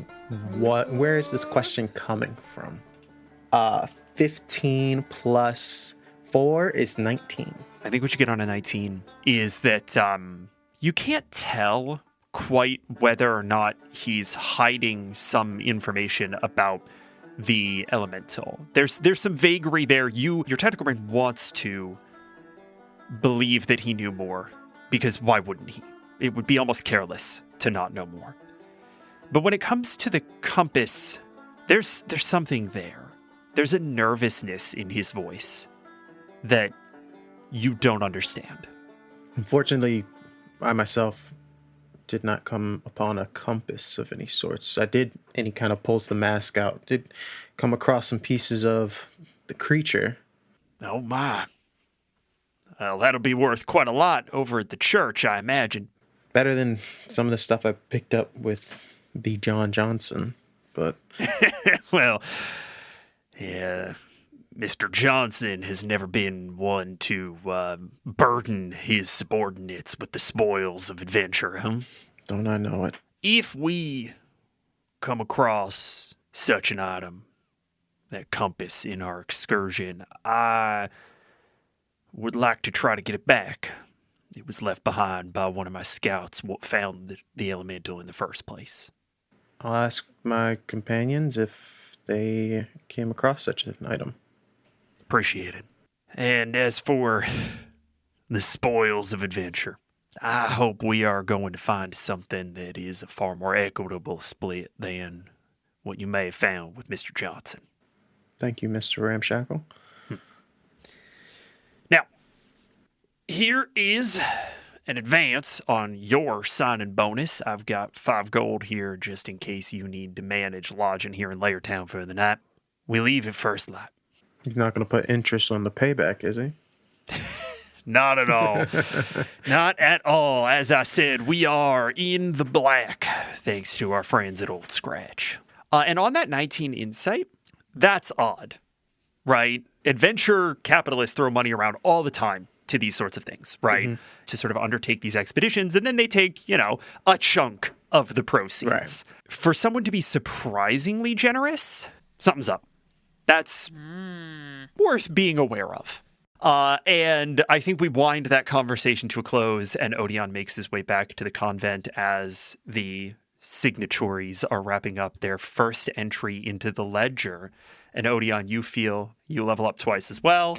where is this question coming from. 15 plus 4 is 19.
I think what you get on a 19 is that you can't tell quite whether or not he's hiding some information about the elemental. There's some vagary there. Your tactical brain wants to believe that he knew more, because why wouldn't he? It would be almost careless to not know more. But when it comes to the compass, there's something there. There's a nervousness in his voice that you don't understand.
Unfortunately, I myself did not come upon a compass of any sorts. I did, and he kind of pulls the mask out, did come across some pieces of the creature.
Oh my. Well, that'll be worth quite a lot over at the church, I imagine.
Better than some of the stuff I picked up with the John Johnson, but
Well, yeah, Mr. Johnson has never been one to burden his subordinates with the spoils of adventure, huh?
don't I know it?
If we come across such an item, that compass, in our excursion, I would like to try to get it back. It was left behind by one of my scouts what found the elemental in the first place.
I'll ask my companions if they came across such an item.
Appreciate it. And as for the spoils of adventure, I hope we are going to find something that is a far more equitable split than what you may have found with Mr. Johnson.
Thank you, Mr. Ramshackle.
Now, here is an advance on your signing bonus. I've got 5 gold here just in case you need to manage lodging here in Lair Town for the night. We leave at first light.
He's not going to put interest on the payback, is he?
Not at all. Not at all. As I said, we are in the black, thanks to our friends at Old Scratch. And on that 19 insight, that's odd, right? Adventure capitalists throw money around all the time to these sorts of things, right? To sort of undertake these expeditions, and then they take, a chunk of the proceeds.
Right.
For someone to be surprisingly generous, something's up. That's worth being aware of. And I think we wind that conversation to a close, and Odion makes his way back to the convent as the signatories are wrapping up their first entry into the ledger. And Odion, you feel you level up twice as well.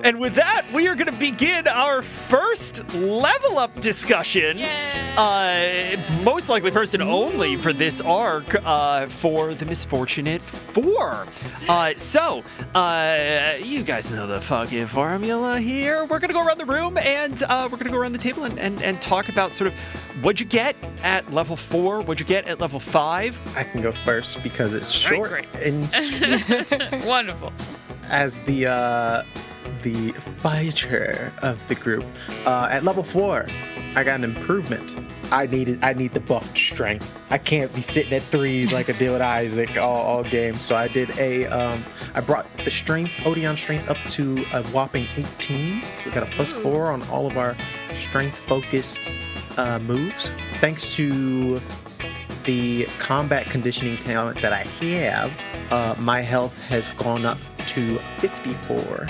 And with that, we are going to begin our first level up discussion. Most likely first and only for this arc for the Misfortunate 4. So, you guys know the fucking formula here. We're going to go around the room and we're going to go around the table and talk about sort of what'd you get at level 4, what'd you get at level 5.
I can go first because it's short
great.
and sweet.
Wonderful.
As the fighter of the group. At level 4, I got an improvement. I need the buffed strength. I can't be sitting at 3s like I did with Isaac all game. So I did I brought the strength, Odion strength, up to a whopping 18. So we got a +4 on all of our strength-focused moves. Thanks to the combat conditioning talent that I have, my health has gone up to 54.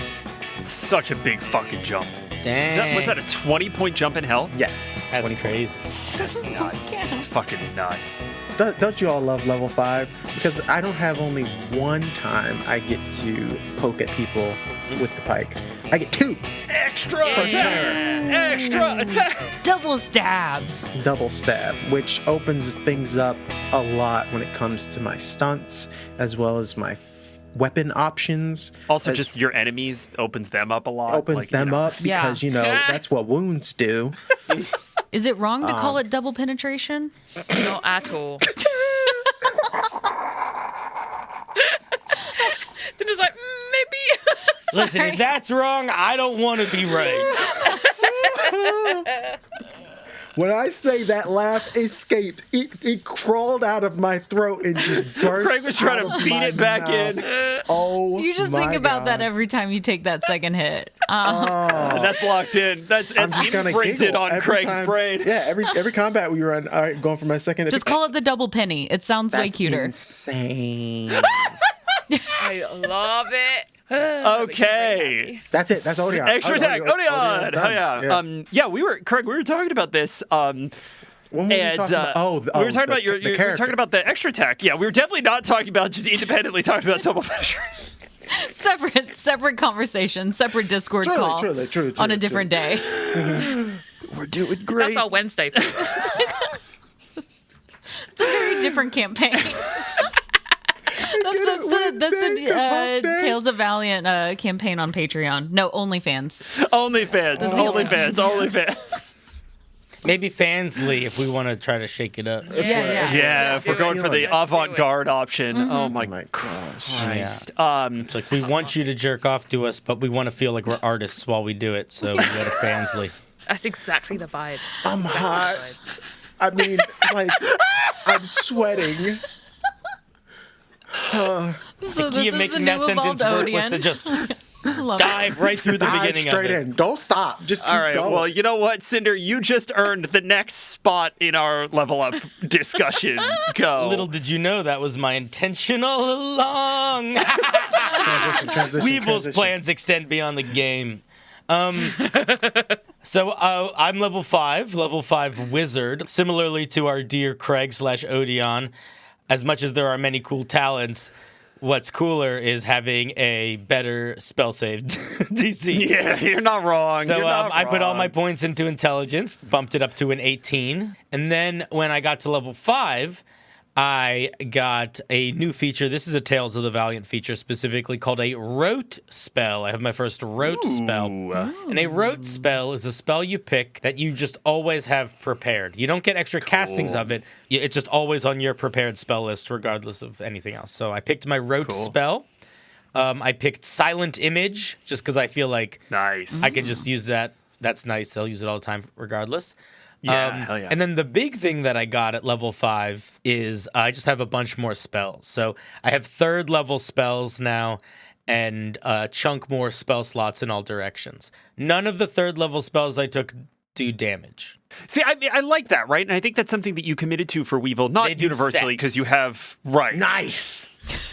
Such a big fucking jump.
Dang.
What's that, a 20-point jump in health?
Yes,
That's
20
crazy.
That's nuts. It's fucking nuts.
Don't you all love level 5? Because I don't have only one time I get to poke at people with the pike. I get 2.
Extra
Yeah.
attack! Extra attack!
Double stabs.
Double stab, which opens things up a lot when it comes to my stunts as well as my weapon options.
Also, just your enemies opens them up a lot.
Opens them up because, that's what wounds do.
Is it wrong to call it double penetration?
Not at all. Cinder's like, maybe.
Listen, if that's wrong, I don't want to be right.
When I say that laugh escaped, it crawled out of my throat and just burst.
Craig was trying to beat it back in.
Oh,
You just think about that every time you take that second hit.
That's locked in. That's imprinted on Craig's brain.
Yeah, every combat we run. All right, going for my second.
Just call it the double penny. It sounds way cuter.
Insane.
I love it.
Okay.
That's it. That's Odion.
Extra attack. Odion.
Done.
Yeah. Craig, we were talking about this.
When were we talking about?
We were talking about you were talking about the extra attack. Yeah, we were definitely not talking about just independently talking about double measure.
Separate conversation, separate Discord call
True,
on a different day.
We're doing great.
That's our Wednesday.
It's a very different campaign. That's the Tales of Valiant campaign on Patreon. No, OnlyFans.
OnlyFans.
Maybe Fansly if we want to try to shake it up.
Yeah, if we're going for the avant-garde option.
Mm-hmm.
Oh my gosh. Christ.
It's like, we want you to jerk off to us, but we want to feel like we're artists while we do it, so we go to Fansly.
That's exactly the vibe.
I'm hot. I mean, like, I'm sweating.
So
The
this
key
is
of
the
making
new
that sentence
evolved
work was to
Odion.
just
Love
dive right through the
Dive
beginning
straight
of it.
in. Don't stop. Just keep
All right,
going.
well, you know what, Cinder? You just earned the next spot in our level up discussion. Go.
Little did you know that was my intention all along.
Transition.
Weevil's plans extend beyond the game. So I'm level 5 wizard. Similarly to our dear Craig / Odion, as much as there are many cool talents, what's cooler is having a better spell save DC.
Yeah, you're not wrong.
So
You're not
I put all
wrong.
my points into intelligence, bumped it up to an 18. And then when I got to level 5, I got a new feature. This is a Tales of the Valiant feature, specifically called a Rote spell. I have my first Rote spell. And a Rote spell is a spell you pick that you just always have prepared. You don't get extra castings of it. It's just always on your prepared spell list, regardless of anything else. So I picked my Rote spell. I picked Silent Image, just because I feel like
Nice.
I can just use that. That's nice. I'll use it all the time, regardless.
Yeah, hell yeah.
And then the big thing that I got at level 5 is I just have a bunch more spells. So I have 3rd level spells now and a chunk more spell slots in all directions. None of the 3rd level spells I took do damage.
See, I like that, right? And I think that's something that you committed to for Weevil,
They
not
do
universally,
sex.
because you have... Right.
Nice.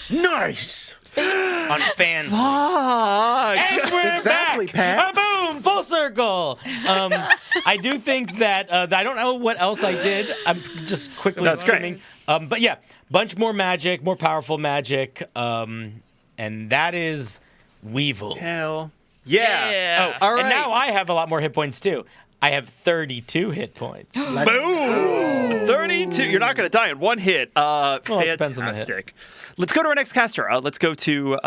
On fans.
Fuck.
And we're
Exactly,
back.
Pat.
Boom, full circle. I do think that I don't know what else I did. I'm just quickly
That's
skimming. But yeah, bunch more magic, more powerful magic, and that is Weevil.
Hell. Yeah.
Yeah.
Oh, all right.
And now I have a lot more hit points too. I have 32 hit points.
Boom! 32. You're not going to die in one hit.
it depends on the hit.
Fantastic. Let's go to our next caster. Let's go to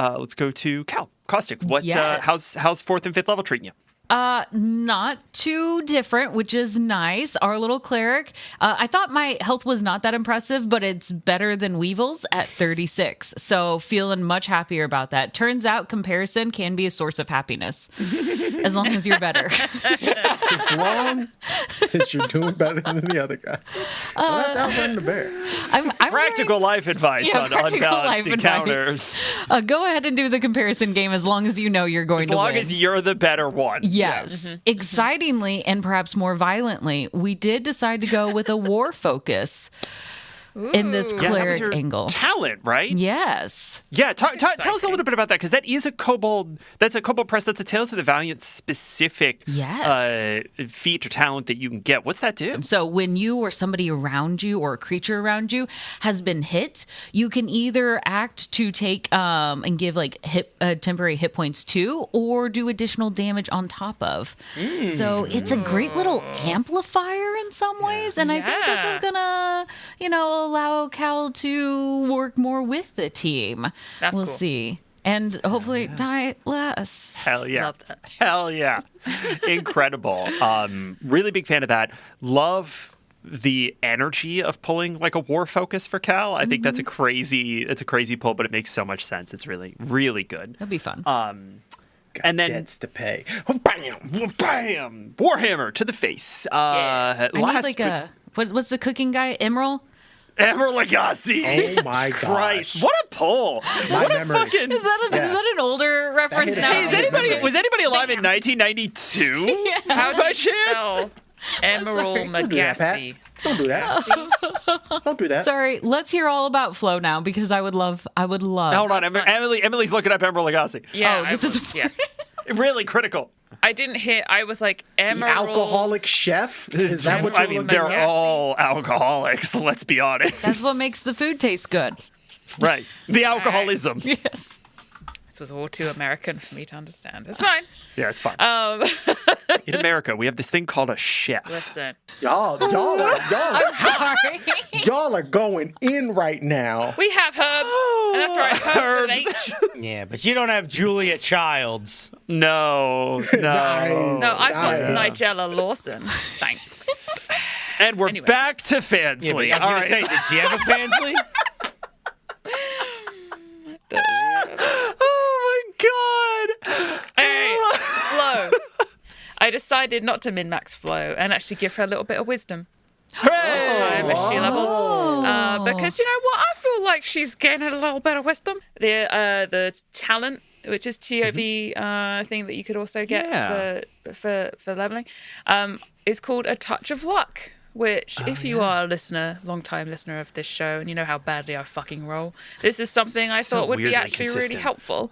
Cal. Caustic. What?
Yes.
How's 4th and 5th level treating you?
Not too different, which is nice. Our little cleric. I thought my health was not that impressive, but it's better than Weevil's at 36. So feeling much happier about that. Turns out comparison can be a source of happiness, as long as you're better.
As long as you're doing better than the other guy. Well, that was on the bear.
I'm
Practical life advice
Yeah,
on
practical
unbalanced
life advice.
encounters.
Go ahead and do the comparison game as long as you know you're going
As
to
long
win.
as you're the better one.
Yes. Excitingly and perhaps more violently, we did decide to go with a war focus. in this
Ooh.
Yeah, that was
cleric
your
angle.
talent, right?
Yes.
Yeah, tell us a
exciting.
little bit about that, because that is a kobold. That's a kobold press. That's a Tales of the Valiant specific
Yes.
feat or talent that you can get. What's that do?
So when you or somebody around you or a creature around you has been hit, you can either act to take and give like temporary hit points to, or do additional damage on top of. So it's a great little amplifier in some ways, and I think this is gonna, allow Cal to work more with the team.
That's
we'll
cool.
see. And hopefully die less.
Hell yeah.
Love that.
Hell yeah. Incredible. Really big fan of that. Love the energy of pulling like a war focus for Cal. I think that's a crazy pull, but it makes so much sense. It's really, really good.
It'll be fun.
And then
Debts to pay.
bam! Bam! Warhammer to the face.
I need like a what's the cooking guy? Emerald?
Emerald Lagasse.
Oh my
Christ.
gosh.
What a pull.
My
What a
memory.
fucking...
Is that an older reference
hit
now?
home.
Hey, was anybody alive in 1992?
How
By
do you
chance?
spell Emerald
Don't do that, Pat.
Magassi?
Don't do that. Don't do that.
Sorry, let's hear all about Flo now, because I would love.
Hold on, Emily's looking up Emerald Lagasse.
Yeah,
Oh, this is-
yes.
Really critical.
I didn't hear. I was like
The
Emerald.
alcoholic chef? Is that what
I
you're
mean,
looking
they're
Lagasse?
all alcoholics, let's be honest.
That's what makes the food taste good.
Right. The alcoholism.
Yes.
This was all too American for me to understand. It's fine.
Yeah, it's fine.
Um,
In America, we have this thing called a chef.
listen,
Y'all are going in right now.
we have herbs, and that's right, herbs. with H.
Yeah, but you don't have Julia Childs.
No.
Nice.
No, I've got
Nice.
Nigella Lawson. Thanks.
And we're
Anyway.
back to
Yeah,
Fansley.
but I was
All
gonna
right.
say, did she have a Fansley?
Oh my god.
Hey, Flo. I decided not to min-max Flo and actually give her a little bit of wisdom. Time as she levels. Because you know what? I feel like she's getting a little bit of wisdom. The talent, which is TOV thing that you could also get for leveling, is called A Touch of Luck. Which, if you are a listener, long-time listener of this show, and you know how badly I fucking roll, this is something I
So
thought would be
weirdly
actually really
consistent.
helpful.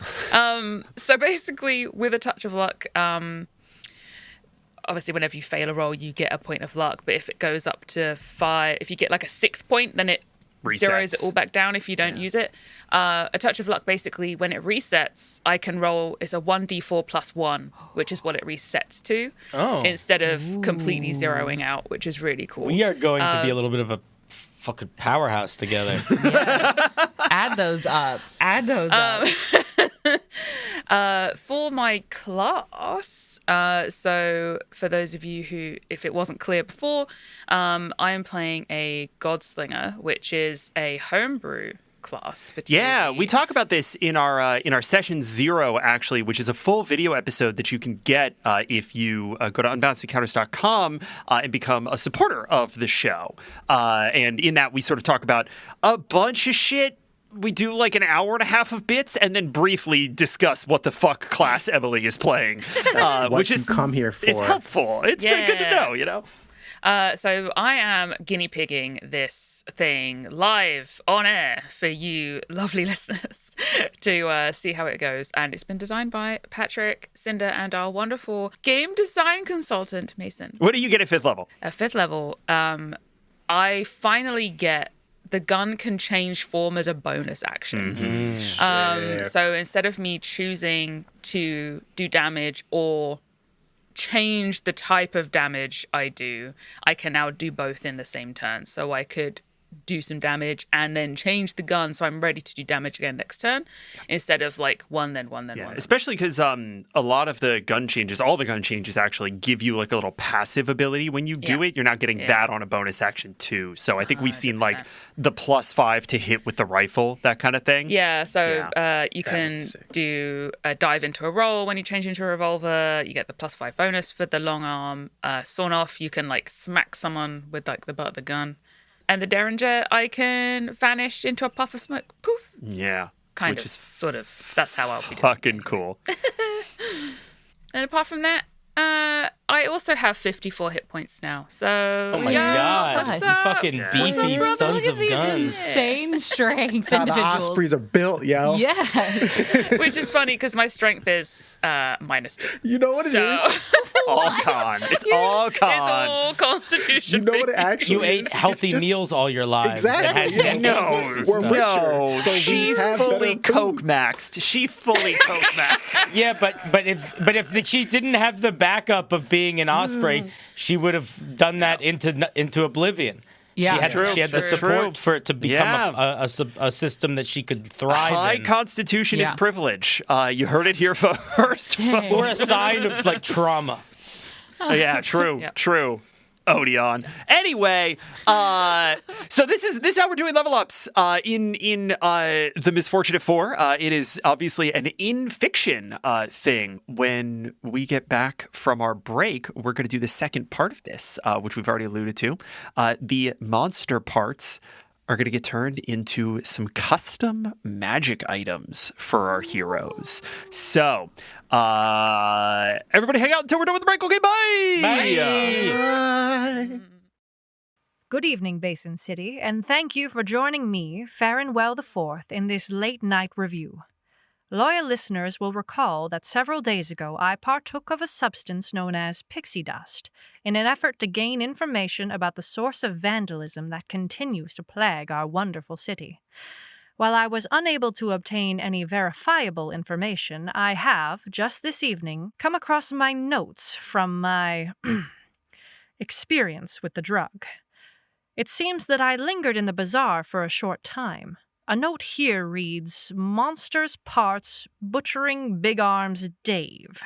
So basically, with A Touch of Luck, obviously whenever you fail a roll, you get a point of luck. But if it goes up to 5, if you get like a 6th point, then it zeroes it all back down if you don't use it. A Touch of Luck, basically, when it resets, I can roll, it's a 1d4 plus 1, which is what it resets to, instead of completely zeroing out, which is really cool.
We are going to be a little bit of a fucking powerhouse together.
Yes. Add those up.
For my class, so for those of you who, if it wasn't clear before, I am playing a Godslinger, which is a homebrew class for TOV.
Yeah, we talk about this in our session 0, actually, which is a full video episode that you can get if you go to unbalancedencounters.com and become a supporter of the show. And in that, we sort of talk about a bunch of shit. We do like an hour and a half of bits and then briefly discuss what the fuck class Emily is playing.
What
which
you
is
come here for.
It's helpful. It's good to
Yeah.
know, you know?
So I am guinea pigging this thing live on air for you lovely listeners to see how it goes. And it's been designed by Patrick, Cinder, and our wonderful game design consultant, Mason.
What do you get at 5th level?
At 5th level, I finally get the gun can change form as a bonus action. So instead of me choosing to do damage or change the type of damage I do, I can now do both in the same turn. So I could do some damage and then change the gun so I'm ready to do damage again next turn instead of like one, then one, then
Yeah,
one.
especially because a lot of the gun changes, all the gun changes actually give you like a little passive ability when you do
Yeah.
it. You're not getting that on a bonus action too. So I think we've seen like the +5 to hit with the rifle, that kind of thing.
Yeah, so you
That
can
one's sick.
do a dive into a roll when you change into a revolver. You get the +5 bonus for the long arm. Sawn off, you can like smack someone with like the butt of the gun. And the Derringer, I can vanish into a puff of smoke. Poof.
Yeah.
Kind
which
of,
is
sort of. That's how I'll be doing it.
fucking cool.
And apart from that, I also have 54 hit points now. So
Oh my
yeah,
god,
what's
you
up?
fucking beefy
Brother,
sons
look at
of
these
guns.
insane strength
How the
individuals.
Ospreys are built, yo.
Yes.
Which is funny because my strength is -2.
You know what it is?
So
All con. It's all
it's
con.
all Constitution.
You know what it actually
You ate
is?
healthy
It's just-
meals all your lives. that
Exactly,
had
yeah.
mental
No,
stuff.
no,
So we
she
have
fully
better food.
coke maxed. She fully coke maxed.
Yeah, but if she didn't have the backup of being an osprey, she would have done that into oblivion.
Yeah.
She had the
True.
support for it to become
Yeah.
a system that she could thrive
High
in.
constitution is
Yeah.
privilege. You heard it here first.
Dang.
Or a sign of like trauma.
Yeah, true,
Yep.
true. Odion. Anyway, so this is how we're doing level ups in the Misfortunate 4. It is obviously an in-fiction thing. When we get back from our break, we're going to do the second part of this, which we've already alluded to. The monster parts are going to get turned into some custom magic items for our heroes. So, everybody hang out until we're done with the break. Okay, bye!
Bye.
Good evening, Basin City, and thank you for joining me, Ferrin Whel IV, in this late-night review. Loyal listeners will recall that several days ago I partook of a substance known as pixie dust in an effort to gain information about the source of vandalism that continues to plague our wonderful city. While I was unable to obtain any verifiable information, I have, just this evening, come across my notes from my experience with the drug. It seems that I lingered in the bazaar for a short time. A note here reads, "Monsters Parts Butchering Big Arms Dave,"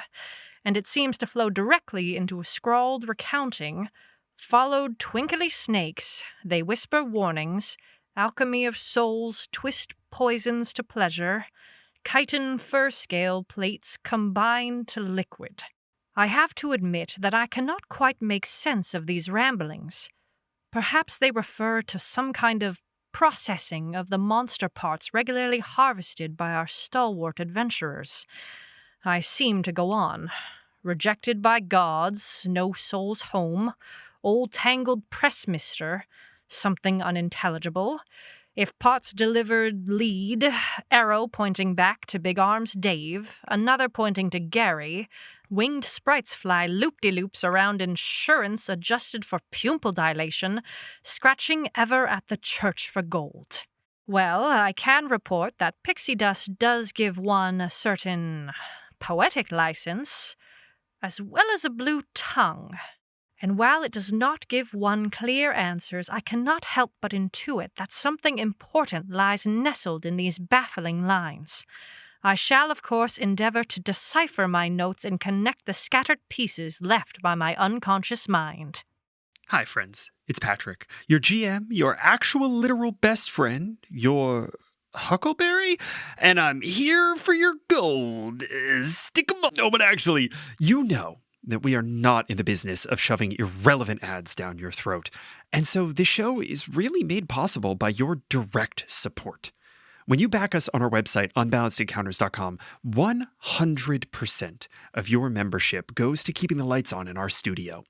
and it seems to flow directly into a scrawled recounting, "Followed twinkly snakes, they whisper warnings, alchemy of souls twist poisons to pleasure, chitin fur scale plates combine to liquid." I have to admit that I cannot quite make sense of these ramblings. Perhaps they refer to some kind of processing of the monster parts regularly harvested by our stalwart adventurers. I seem to go on. Rejected by gods, no soul's home, old tangled press mister, something unintelligible. If parts delivered lead, arrow pointing back to Big Arms Dave, another pointing to Gary, winged sprites fly loop-de-loops around insurance adjusted for pupil dilation, scratching ever at the church for gold. Well, I can report that pixie dust does give one a certain poetic license, as well as a blue tongue. And while it does not give one clear answers, I cannot help but intuit that something important lies nestled in these baffling lines. I shall, of course, endeavor to decipher my notes and connect the scattered pieces left by my unconscious mind.
Hi, friends. It's Patrick, your GM, your actual literal best friend, your Huckleberry, and I'm here for your gold. Stick 'em up. No, but actually, you know that we are not in the business of shoving irrelevant ads down your throat. And so this show is really made possible by your direct support. When you back us on our website, unbalancedencounters.com, 100% of your membership goes to keeping the lights on in our studio.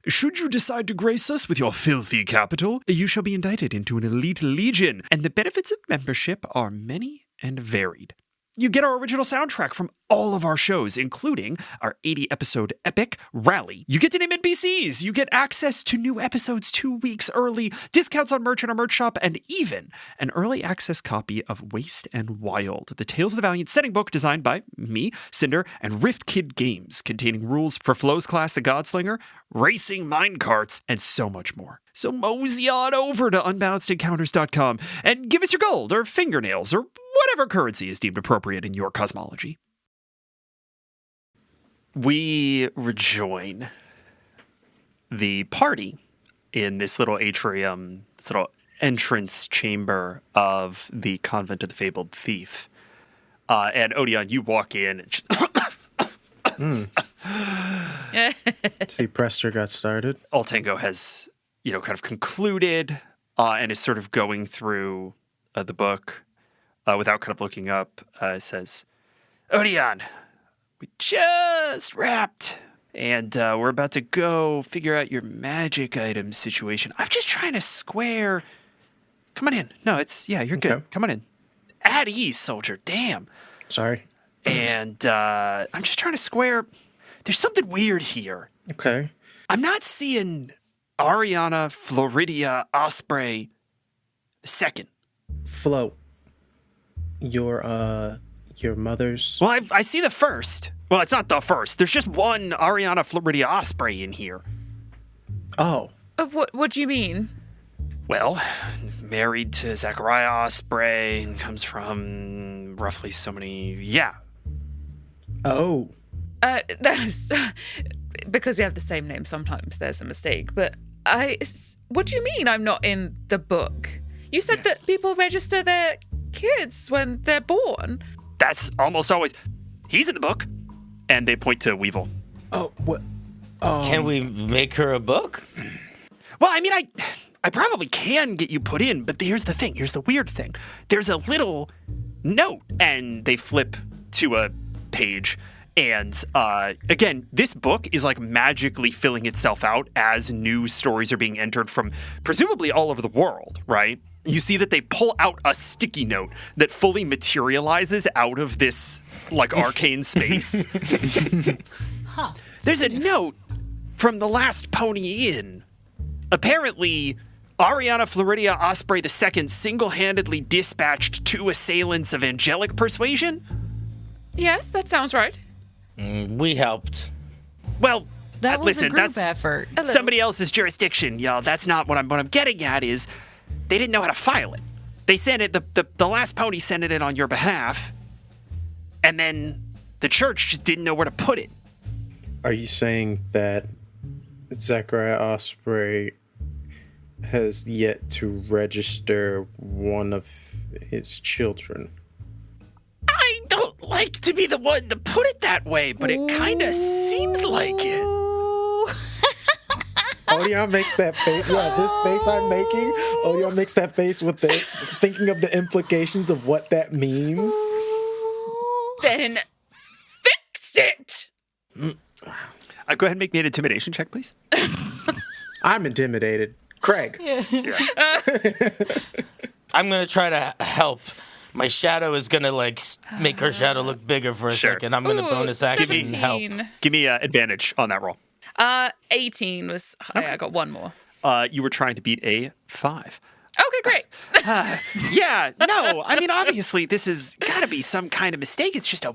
Should you decide to grace us with your filthy capital, you shall be indicted into an elite legion, and the benefits of membership are many and varied. You get our original soundtrack from all of our shows, including our 80-episode epic Rally. You get to name NPCs. You get access to new episodes 2 weeks early, discounts on merch in our merch shop, and even an early access copy of Waste and Wild, the Tales of the Valiant setting book designed by me, Cinder, and Rift Kid Games, containing rules for Flo's class, the Godslinger, racing minecarts, and so much more. So mosey on over to unbalancedencounters.com and give us your gold or fingernails or whatever currency is deemed appropriate in your cosmology. We rejoin the party in this little atrium, this little entrance chamber of the Convent of the Fabled Thief. And Odion, you walk in and
See, Prester got started.
Altango has, kind of concluded and is sort of going through the book without kind of looking up, says, Odion, we just wrapped And we're about to go figure out your magic item situation. I'm just trying to square... Come on in. No, you're good.
Okay.
Come on in. At ease, soldier. Damn.
Sorry.
And I'm just trying to square... There's something weird here.
Okay.
I'm not seeing Arianna, Floridia, Osprey II.
Flo, your mother's...
Well, I see the first. Well, it's not the first. There's just one Arianna, Floridia, Osprey in here.
Oh.
What do you mean?
Well, married to Zachariah Osprey and comes from roughly so many... Yeah.
Oh.
That's... because we have the same name, sometimes there's a mistake. But what do you mean I'm not in the book? You said that people register their kids when they're born.
That's almost always... He's in the book. And they point to Weevil.
Oh, what?
Can we make her a book?
Well, I mean, I probably can get you put in, but here's the thing. Here's the weird thing. There's a little note, and they flip to a page. And again, this book is like magically filling itself out as new stories are being entered from presumably all over the world, right? You see that they pull out a sticky note that fully materializes out of this like arcane space. There's a note from the last Pony Inn. Apparently, Arianna Floridia Osprey II single-handedly dispatched 2 assailants of angelic persuasion?
Yes, that sounds right.
We helped.
Well,
That was
listen,
a group
that's
effort.
somebody else's jurisdiction, y'all. That's not what I'm getting at is they didn't know how to file it. They sent it, the last pony sent it in on your behalf, and then the church just didn't know where to put it.
Are you saying that Zachariah Osprey has yet to register one of his children?
I don't like to be the one to put it that way, but it kind of seems like it.
Odion makes that face. Yeah, this face I'm making. Odion makes that face with the thinking of the implications of what that means.
Then fix it!
Go ahead and make me an intimidation check, please.
I'm intimidated. Craig.
I'm going to try to help. My shadow is going to make her shadow look bigger for a second. I'm going to bonus action and help.
17.
Give me advantage on that roll.
18 was... Okay. I got one more.
You were trying to beat a 5.
Okay, great.
Yeah, no, I mean, obviously, this has got to be some kind of mistake. It's just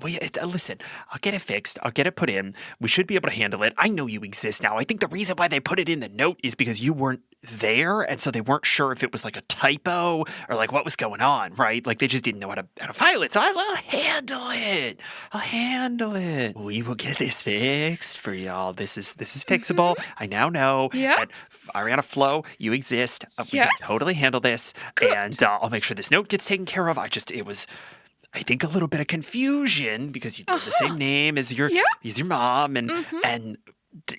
listen, I'll get it fixed. I'll get it put in. We should be able to handle it. I know you exist now. I think the reason why they put it in the note is because you weren't there, and so they weren't sure if it was like a typo or like what was going on, right? Like they just didn't know how to file it. So I'll handle it. I'll handle it. We will get this fixed for y'all. This is fixable. I now know that Arianna Flo, you exist. We can totally handle this.
Good.
And I'll make sure this note gets taken care of. It was, I think, a little bit of confusion because you have the same name as your mom, and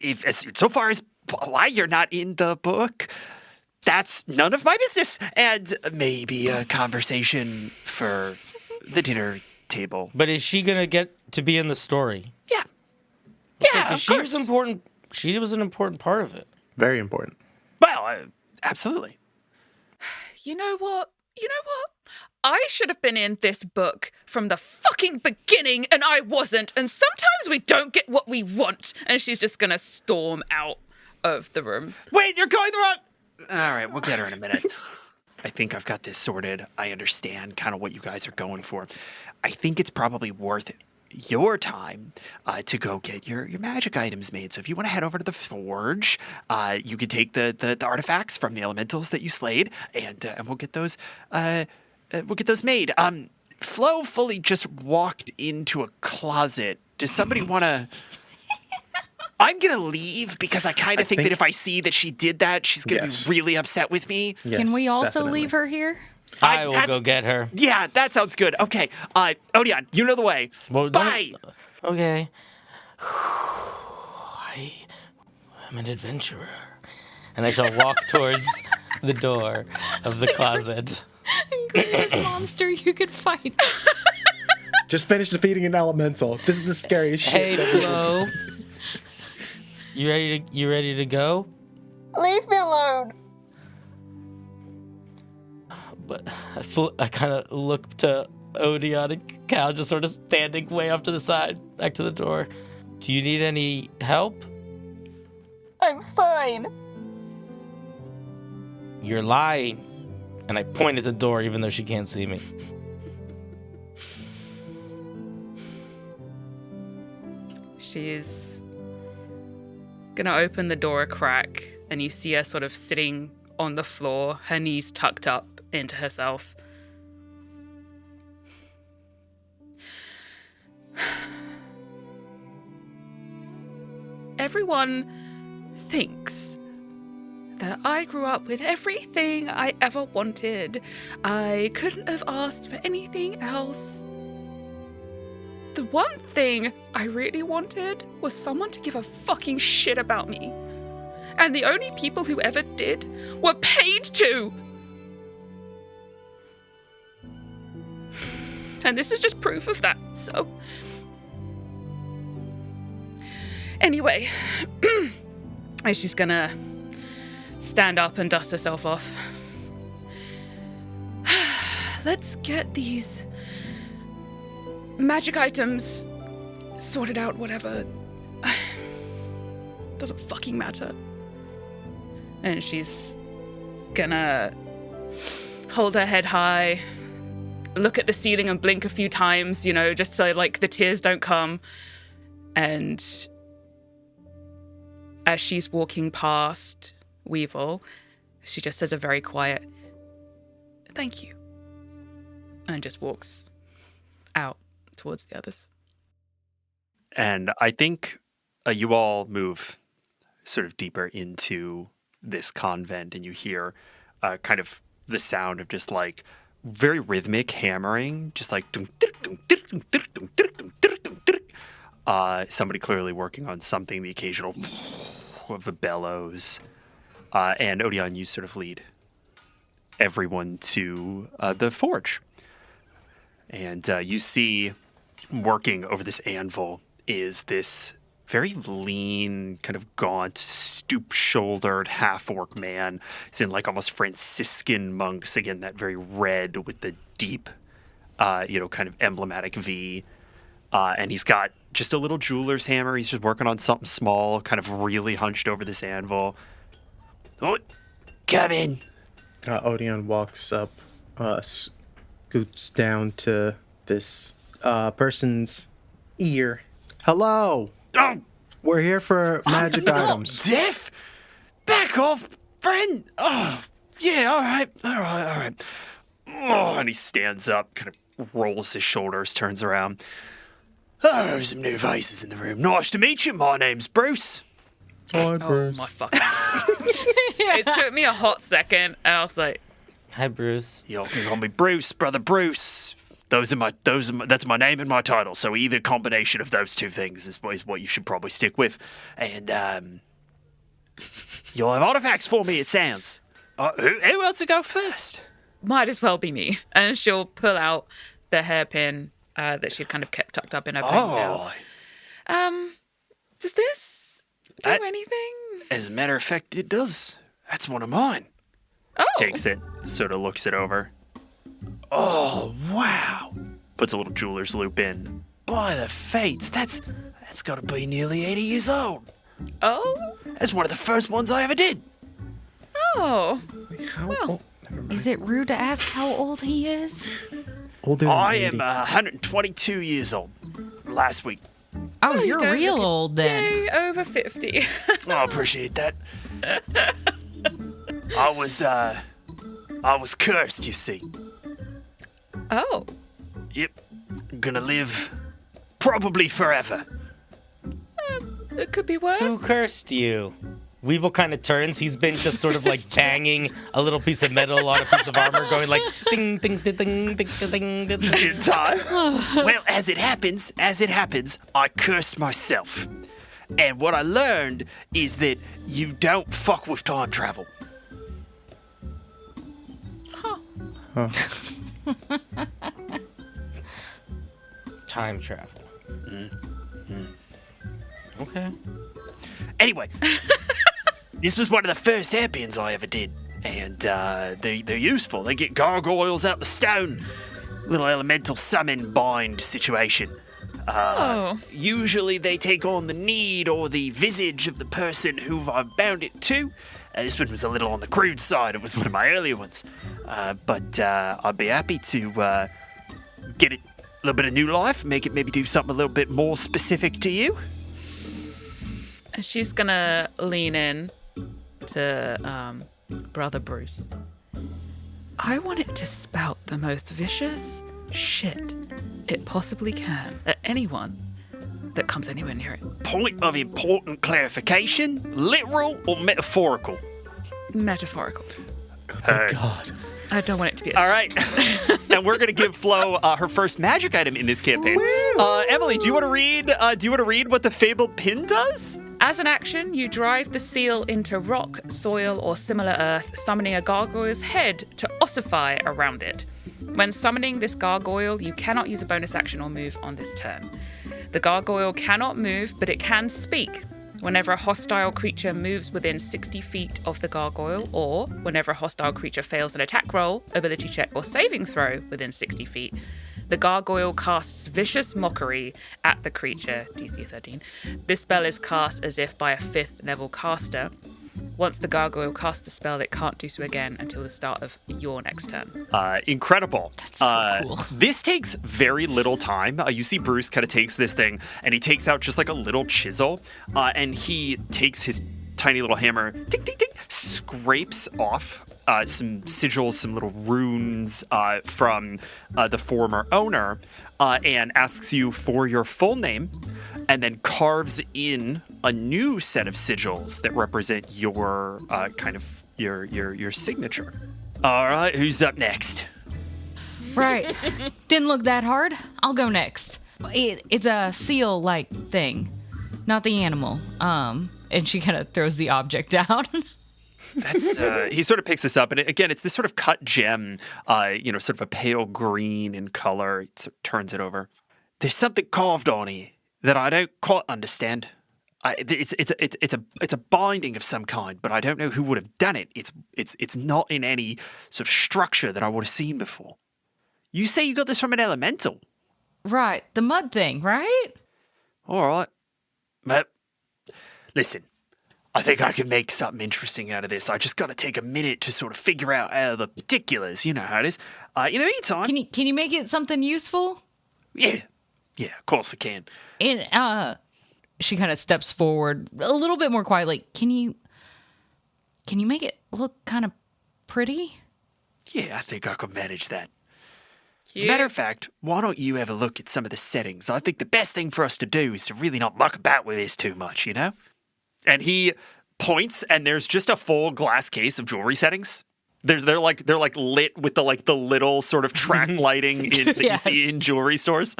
if so far as why you're not in the book, that's none of my business, and maybe a conversation for the dinner table.
But is she gonna get to be in the story?
Yeah,
Yeah,
of
she
course.
was important. She was an important part of it.
Very important.
Well, absolutely.
You know what? I should have been in this book from the fucking beginning, and I wasn't. And sometimes we don't get what we want. And she's just gonna storm out of the room.
Wait, you're going the wrong... All right, we'll get her in a minute. I think I've got this sorted. I understand kind of what you guys are going for. I think it's probably worth your time to go get your magic items made. So if you want to head over to the forge, you can take the artifacts from the elementals that you slayed, and we'll get those made. Flo fully just walked into a closet. Does somebody want to? I'm gonna leave because I kind of think that if I see that she did that, she's gonna be really upset with me.
Yes,
Can we also
definitely.
leave her here?
I will go get her.
Yeah, that sounds good. Okay, Odion, you know the way.
Well,
Bye.
Okay. I am an adventurer. And I shall walk towards the door of the closet.
Greatest monster you could fight.
Just finish defeating an elemental. This is the scariest
Hey,
shit.
Flo. You ready to go?
Leave me alone.
But I kind of look to Odion and Cal just sort of standing way off to the side, back to the door. Do you need any help?
I'm fine.
You're lying. And I point at the door even though she can't see me.
She's gonna open the door a crack, and you see her sort of sitting on the floor, her knees tucked up into herself. Everyone thinks that I grew up with everything I ever wanted. I couldn't have asked for anything else. The one thing I really wanted was someone to give a fucking shit about me. And the only people who ever did were paid to. And this is just proof of that, so. Anyway, and she's gonna stand up and dust herself off. Let's get these magic items sorted out, whatever. Doesn't fucking matter. And she's gonna hold her head high, look at the ceiling and blink a few times, you know, just so like the tears don't come. And as she's walking past Weevil, she just says a very quiet, "Thank you," and just walks out towards the others.
And I think you all move sort of deeper into this convent, and you hear kind of the sound of just like very rhythmic hammering, just like somebody clearly working on something, the occasional of the bellows. And Odion, you sort of lead everyone to the forge. And you see working over this anvil is this very lean, kind of gaunt, stoop-shouldered half-orc man. He's in like almost Franciscan monks, again, that very red with the deep, kind of emblematic V. And he's got just a little jeweler's hammer. He's just working on something small, kind of really hunched over this anvil. Oh, come in.
Odion walks up, scoots down to this person's ear. Hello.
Oh,
We're here for magic
I'm
items.
not deaf. Back off, friend. Oh, yeah, all right. Oh, and he stands up, kind of rolls his shoulders, turns around. Oh, there's some new faces in the room. Nice to meet you. My name's Bruce.
Hi, Bruce.
Oh my fucking It took me a hot second, and I was like,
Hi, Bruce.
Y'all can call me Bruce, brother Bruce. That's my name and my title. So either combination of those two things is what you should probably stick with. And you'll have artifacts for me, it sounds. Who wants to go first?
might as well be me. And she'll pull out the hairpin that she'd kind of kept tucked up in her ponytail. Does this do anything?
As a matter of fact, it does. That's one of mine.
Oh.
Takes it, sort of looks it over. Oh, wow. Puts a little jeweler's loop in. By the fates, that's got to be nearly 80 years old.
Oh?
That's one of the first ones I ever did.
Oh.
Well, never mind.
Is it rude to ask how old he is?
Older than
I
80.
am 122 years old. Last week.
Oh,
You
you're
don't
real
look a
old then.
day over 50.
Oh, I appreciate that. I was cursed, you see.
Oh.
Yep. Gonna live probably forever.
It could be worse.
Who cursed you? Weevil kind of turns. He's been just sort of like banging a little piece of metal on a piece of armor, going like ding, ding, ding, ding, ding, ding, ding.
Just in time. Well, as it happens, I cursed myself. And what I learned is that you don't fuck with time travel.
Time travel. Okay.
Anyway, this was one of the first hairpins I ever did. And they're useful. They get gargoyles out the stone. Little elemental summon bind situation. Usually they take on the need or the visage of the person who I've bound it to. This one was a little on the crude side. It was one of my earlier ones. But I'd be happy to get it a little bit of new life, make it maybe do something a little bit more specific to you.
She's gonna lean in to Brother Bruce. I want it to spout the most vicious shit it possibly can at anyone that comes anywhere near it.
Point of important clarification, literal or metaphorical?
Metaphorical.
God.
I don't want it to be
All right. And we're going to give Flo her first magic item in this campaign. Emily, do you want to read what the fabled pin does?
As an action, you drive the seal into rock, soil, or similar earth, summoning a gargoyle's head to ossify around it. When summoning this gargoyle, you cannot use a bonus action or move on this turn. The gargoyle cannot move, but it can speak. Whenever a hostile creature moves within 60 feet of the gargoyle, or whenever a hostile creature fails an attack roll, ability check, or saving throw within 60 feet, the gargoyle casts Vicious Mockery at the creature, DC 13. This spell is cast as if by a 5th level caster. Once the gargoyle casts the spell, it can't do so again until the start of your next turn.
Incredible.
That's so cool.
This takes very little time. You see Bruce kind of takes this thing, and he takes out just like a little chisel, and he takes his tiny little hammer, ding, ding, ding, scrapes off some sigils, some little runes from the former owner, and asks you for your full name, and then carves in a new set of sigils that represent your your signature. All right, who's up next?
Right. Didn't look that hard. I'll go next. It's a seal-like thing, not the animal. And she kind of throws the object down.
That's he sort of picks this up, and again, it's this sort of cut gem, sort of a pale green in color. He sort of turns it over. There's something carved on here that I don't quite understand. It's a binding of some kind, but I don't know who would have done it. It's not in any sort of structure that I would have seen before. You say you got this from an elemental?
Right. The mud thing, right?
All right. But listen, I think I can make something interesting out of this. I just got to take a minute to sort of figure out the particulars. You know how it is. In the meantime,
Can you make it something useful?
Yeah, of course I can.
And she kind of steps forward a little bit more quietly. Can you make it look kind of pretty?
Yeah, I think I could manage that.
Cute.
As a matter of fact, why don't you have a look at some of the settings? I think the best thing for us to do is to really not muck about with this too much, you know? And he points, and there's just a full glass case of jewelry settings. They're like lit with the little sort of track lighting that
Yes.
you see in jewelry stores.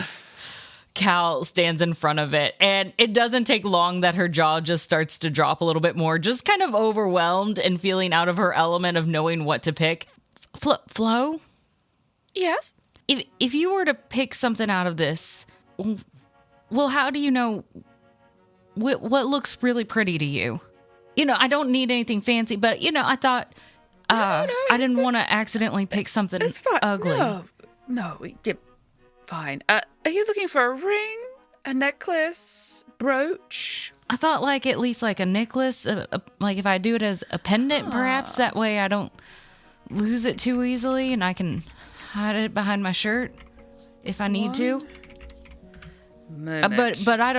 Cal stands in front of it, and it doesn't take long that her jaw just starts to drop a little bit more, just kind of overwhelmed and feeling out of her element of knowing what to pick. Flo?
Yes?
If you were to pick something out of this, well, how do you know what looks really pretty to you? You know, I don't need anything fancy, but, I thought I didn't want to accidentally pick something
It's fine.
ugly.
No, you're fine. Are you looking for a ring, a necklace, brooch?
I thought at least a necklace, like if I do it as a pendant, perhaps that way I don't lose it too easily and I can hide it behind my shirt if I need to. But I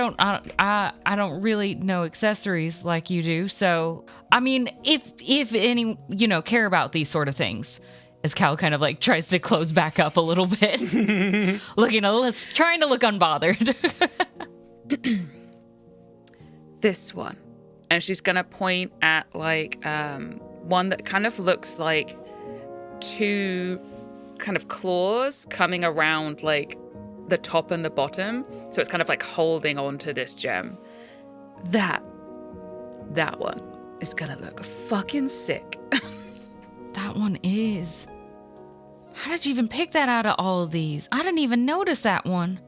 don't really know accessories like you do. So I mean, if any care about these sort of things, as Cal kind of tries to close back up a little bit, trying to look unbothered.
This one, and she's gonna point at one that kind of looks like two kind of claws coming around the top and the bottom, so it's kind of holding onto this gem. That one is gonna look fucking sick.
That one is. How did you even pick that out of all of these? I didn't even notice that one.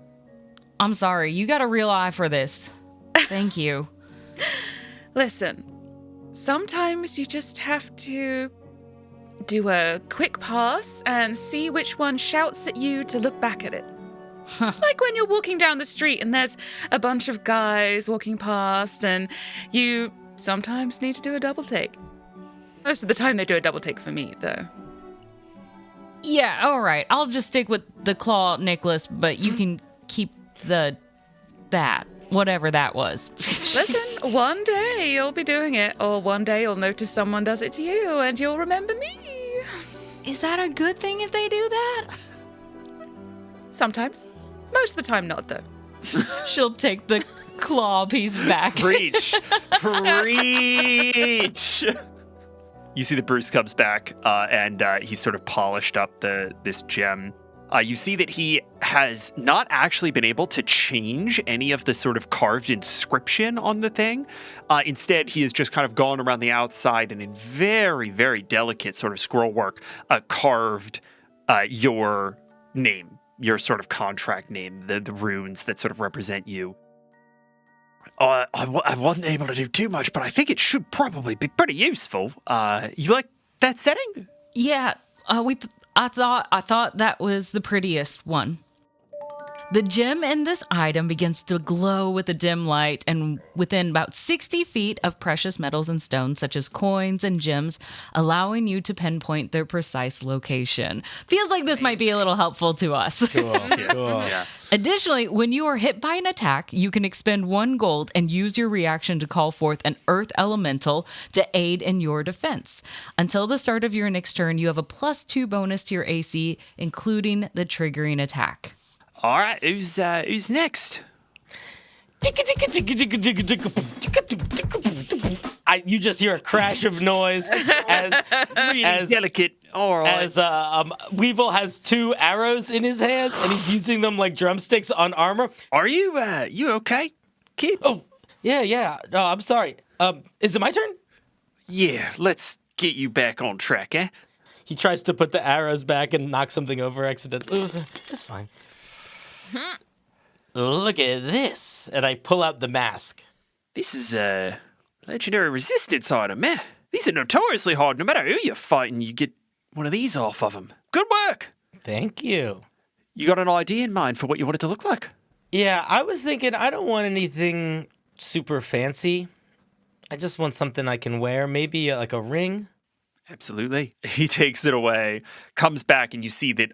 I'm sorry, you got a real eye for this. Thank you.
Listen, sometimes you just have to do a quick pass and see which one shouts at you to look back at it. Like when you're walking down the street and there's a bunch of guys walking past and you sometimes need to do a double take. Most of the time they do a double take for me, though.
Yeah, all right. I'll just stick with the claw necklace, but you can keep that, whatever that was.
Listen, one day you'll be doing it, or one day you'll notice someone does it to you and you'll remember me.
Is that a good thing if they do that?
Sometimes. Most of the time not, though.
She'll take the claw piece back.
Preach. Preach. You see that Bruce comes back, and he's sort of polished up this gem. You see that he has not actually been able to change any of the sort of carved inscription on the thing. Instead, he has just kind of gone around the outside and in very, very delicate sort of scroll work, carved your name, your sort of contract name, the runes that sort of represent you. I wasn't able to do too much, but I think it should probably be pretty useful. You like that setting?
Yeah, I thought that was the prettiest one. The gem in this item begins to glow with a dim light, and within about 60 feet of precious metals and stones, such as coins and gems, allowing you to pinpoint their precise location. Feels like this might be a little helpful to us.
Cool. Yeah.
Additionally, when you are hit by an attack, you can expend 1 gold and use your reaction to call forth an earth elemental to aid in your defense. Until the start of your next turn, you have a +2 bonus to your AC, including the triggering attack.
All right, who's next?
You just hear a crash of noise as
Delicate. All right.
as Weevil has 2 arrows in his hands and he's using them like drumsticks on armor.
Are you okay, kid?
Oh, yeah. No, I'm sorry. Is it my turn?
Yeah, let's get you back on track, eh?
He tries to put the arrows back and knock something over accidentally. That's fine. Look at this. And I pull out the mask.
This is a legendary resistance item, man. These are notoriously hard. No matter who you're fighting, you get one of these off of them. Good work.
Thank you.
You got an idea in mind for what you want it to look like?
Yeah, I was thinking I don't want anything super fancy. I just want something I can wear. Maybe like a ring.
Absolutely. He takes it away, comes back, and you see that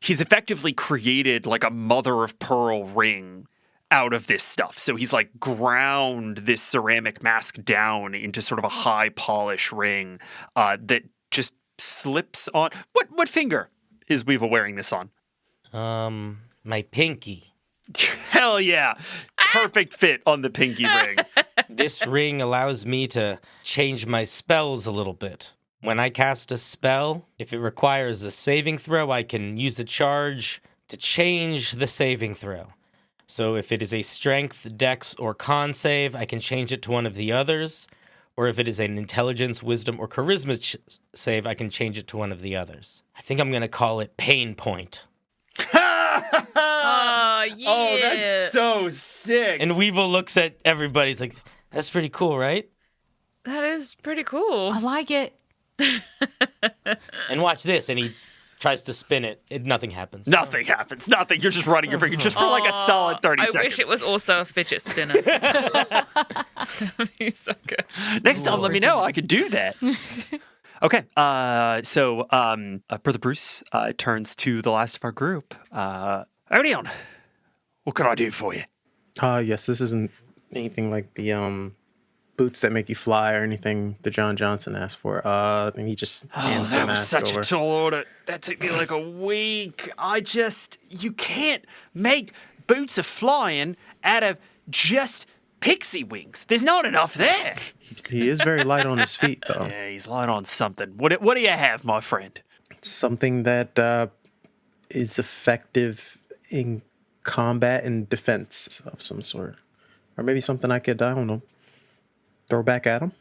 he's effectively created like a mother of pearl ring out of this stuff. So he's like ground this ceramic mask down into sort of a high polish ring that just slips on. What finger is Weevil wearing this on?
My pinky.
Hell yeah. Perfect fit on the pinky ring.
This ring allows me to change my spells a little bit. When I cast a spell, if it requires a saving throw, I can use a charge to change the saving throw. So if it is a strength, dex, or con save, I can change it to one of the others. Or if it is an intelligence, wisdom, or charisma save, I can change it to one of the others. I think I'm going to call it Pain Point.
Oh, yeah.
Oh, that's so sick.
And Weevil looks at everybody. He's like, that's pretty cool, right?
That is pretty cool.
I like it.
And watch this. And he tries to spin it. Nothing happens.
Nothing happens. Nothing. You're just running your finger just for like a solid 30 seconds.
I wish it was also a fidget spinner. That'd be so good.
Next time, let me know. I could do that. Okay. So Brother Bruce turns to the last of our group. Odion, what can I do for you?
Yes, this isn't anything like the boots that make you fly or anything that John Johnson asked for. And he just hands the
that was
mask
such
over.
a tall order. That took me like a week. You can't make boots of flying out of just pixie wings. There's not enough there.
He is very light on his feet, though.
Yeah, he's light on something. What do you have, my friend?
Something that is effective in combat and defense of some sort. Or maybe something I could, I don't know, throw back at him.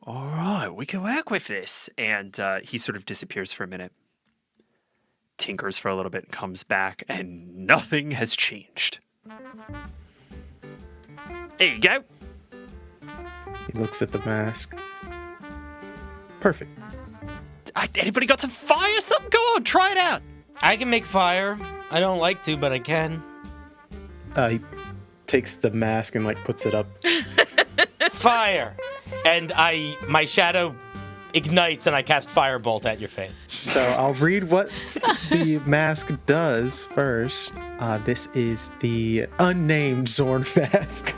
All right, we can work with this. And he sort of disappears for a minute, tinkers for a little bit, and comes back, and nothing has changed. There you go.
He looks at the mask. Perfect.
Anybody got some fire? Something? Go on, try it out.
I can make fire. I don't like to, but I can.
He takes the mask and puts it up.
Fire! And my shadow ignites and I cast Firebolt at your face.
So I'll read what the mask does first. This is the unnamed Zorn mask.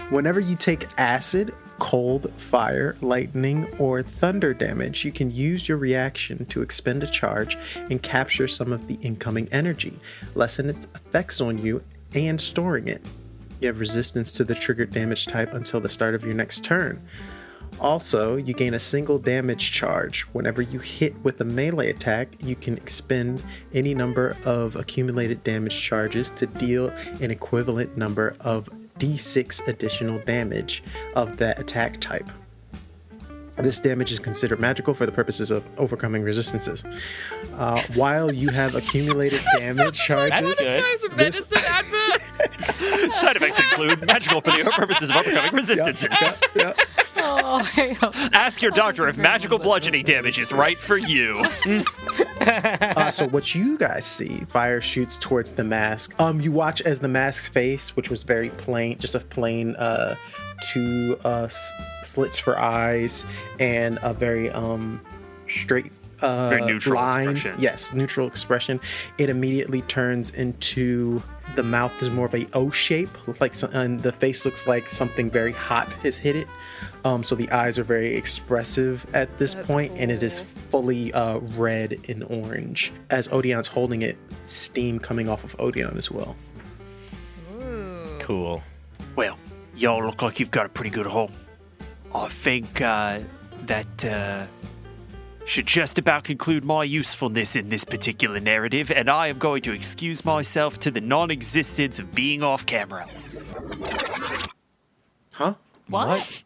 Whenever you take acid, cold, fire, lightning, or thunder damage, you can use your reaction to expend a charge and capture some of the incoming energy, lessen its effects on you, and storing it. You have resistance to the triggered damage type until the start of your next turn. Also, you gain a single damage charge. Whenever you hit with a melee attack, you can expend any number of accumulated damage charges to deal an equivalent number of d6 additional damage of that attack type. This damage is considered magical for the purposes of overcoming resistances. While you have accumulated damage charges...
That's good.
Those are medicine adverts.
Side effects include magical for the purposes of overcoming resistances.
Yep.
Oh,
Ask your doctor if magical bludgeoning damage is right for you.
So what you guys see, fire shoots towards the mask. You watch as the mask's face, which was very plain, just a plain two slits for eyes and a very straight
very neutral
line.
expression.
Yes, neutral expression. It immediately turns into, the mouth is more of a O shape, and the face looks like something very hot has hit it. So the eyes are very expressive at this point, and it is fully red and orange. As Odion's holding it, steam coming off of Odion as well.
Cool.
Well, y'all look like you've got a pretty good haul. I think that should just about conclude my usefulness in this particular narrative, and I am going to excuse myself to the non-existence of being off camera.
Huh?
what?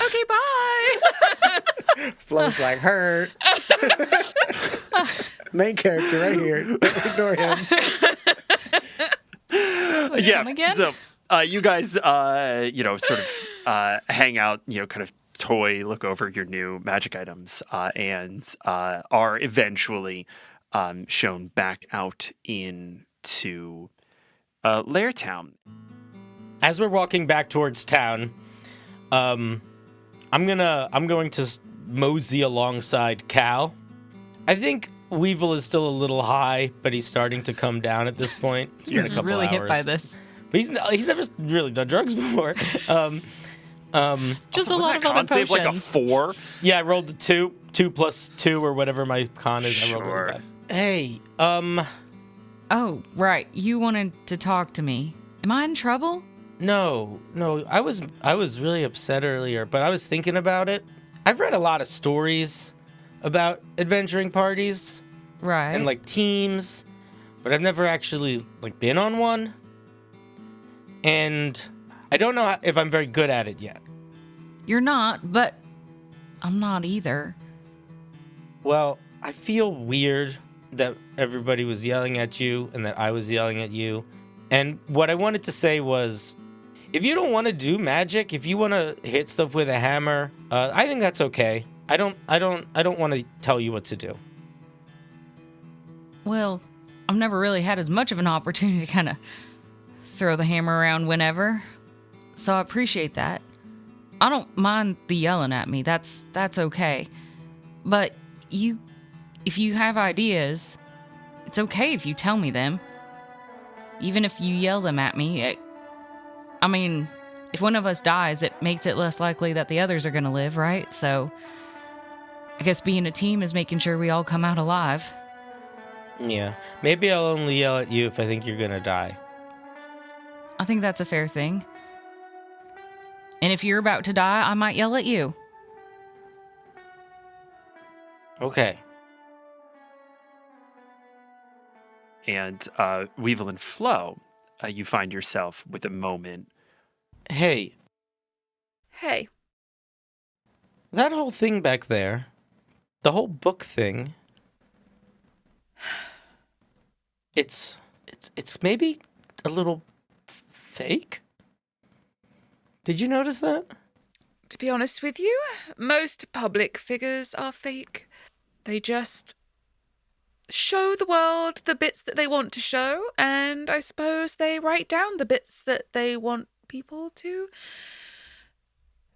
Okay, bye.
Flo's like, hurt. Main character right here. Don't ignore him.
Yeah.
Come again?
So, you guys, sort of hang out, kind of toy, look over your new magic items, and are eventually shown back out into Lair Town.
As we're walking back towards town, I'm going to mosey alongside Cal. I think Weevil is still a little high, but he's starting to come down at this point. It's been a couple
really
hours.
hit by this.
But he's never really done drugs before.
Just a lot of other
Con save like a
potions.
4.
Yeah, I rolled a 2 plus 2 or whatever my con is. I rolled
Sure.
really bad. Hey,
Oh, right. You wanted to talk to me. Am I in trouble?
no, I was really upset earlier, but I was thinking about it. I've read a lot of stories about adventuring parties
Right.
and teams, but I've never actually been on one. And I don't know if I'm very good at it yet.
You're not, but I'm not either.
Well, I feel weird that everybody was yelling at you and that I was yelling at you. And what I wanted to say was, if you don't want to do magic, if you want to hit stuff with a hammer, I think that's okay. I don't want to tell you what to do.
Well, I've never really had as much of an opportunity to kind of throw the hammer around whenever, so I appreciate that. I don't mind the yelling at me. That's okay. But if you have ideas, it's okay if you tell me them. Even if you yell them at me, if one of us dies, it makes it less likely that the others are going to live, right? So I guess being a team is making sure we all come out alive.
Yeah, maybe I'll only yell at you if I think you're gonna die.
I think that's a fair thing. And if you're about to die, I might yell at you.
Okay.
And Weevil and Flo, you find yourself with a moment.
Hey,
Hey.
that whole thing back there, the whole book thing, it's maybe a little fake? Did you notice that?
To be honest with you, most public figures are fake. They just show the world the bits that they want to show, and I suppose they write down the bits that they want people to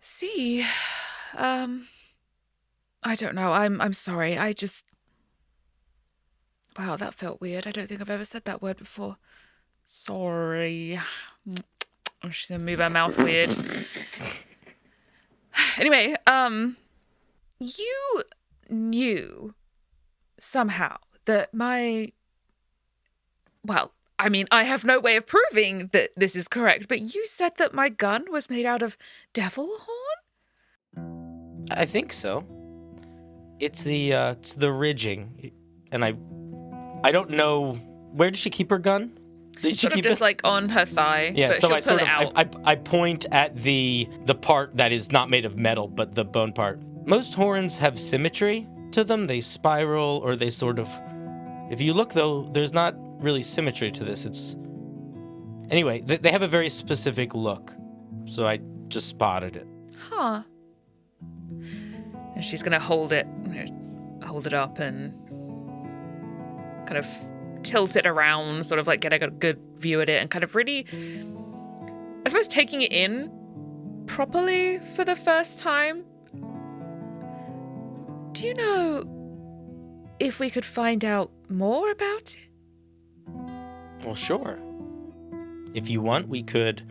see. I don't know. I'm sorry. Wow, that felt weird. I don't think I've ever said that word before. Sorry. She's gonna move her mouth weird. Anyway, you knew somehow that well, I mean, I have no way of proving that this is correct, but you said that my gun was made out of devil horn?
I think so. It's the ridging, and I don't know, where did she keep her gun? Did she
sort of
keep
just
it?
like on her thigh.
Yeah,
but
so
she'll
I
pull
sort
it
of
out.
I point at the part that is not made of metal, but the bone part. Most horns have symmetry to them. They spiral, or they sort of. If you look though, there's not really symmetry to this. Anyway, they have a very specific look, so I just spotted it.
Huh. And she's gonna hold it up and kind of tilt it around, sort of like get a good view at it, and kind of really, I suppose, taking it in properly for the first time. Do you know if we could find out more about it?
Well, sure. If you want, we could,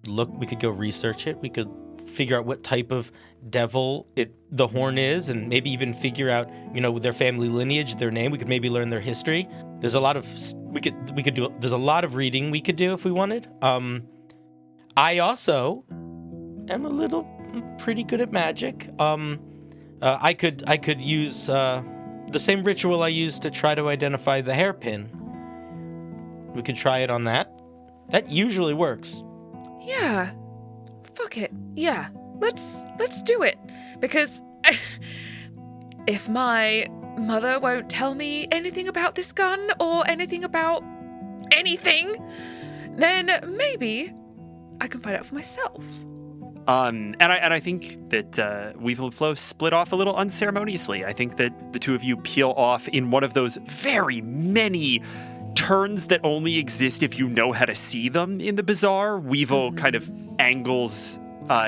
look. We could go research it. We could figure out what type of devil the horn is, and maybe even figure out, their family lineage, their name. We could maybe learn their history. There's a lot of we could do. There's a lot of reading we could do if we wanted. I also am pretty good at magic. I could use the same ritual I used to try to identify the hairpin. We could try it on that. That usually works.
Yeah. Fuck it. Yeah. Let's do it. Because if my mother won't tell me anything about this gun or anything about anything, then maybe I can find out for myself.
And I think that Weevil and Flo split off a little unceremoniously. I think that the two of you peel off in one of those very many turns that only exist if you know how to see them in the bazaar. Weevil kind of angles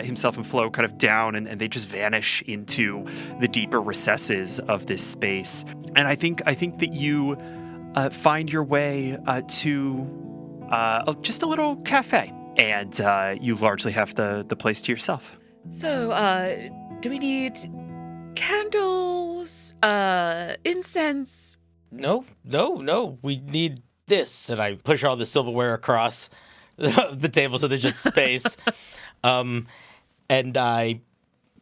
himself and Flo kind of down, and they just vanish into the deeper recesses of this space. And I think that you find your way to just a little cafe. And you largely have the place to yourself.
So, do we need candles, incense?
No. We need this. And I push all the silverware across the table so there's just space. And I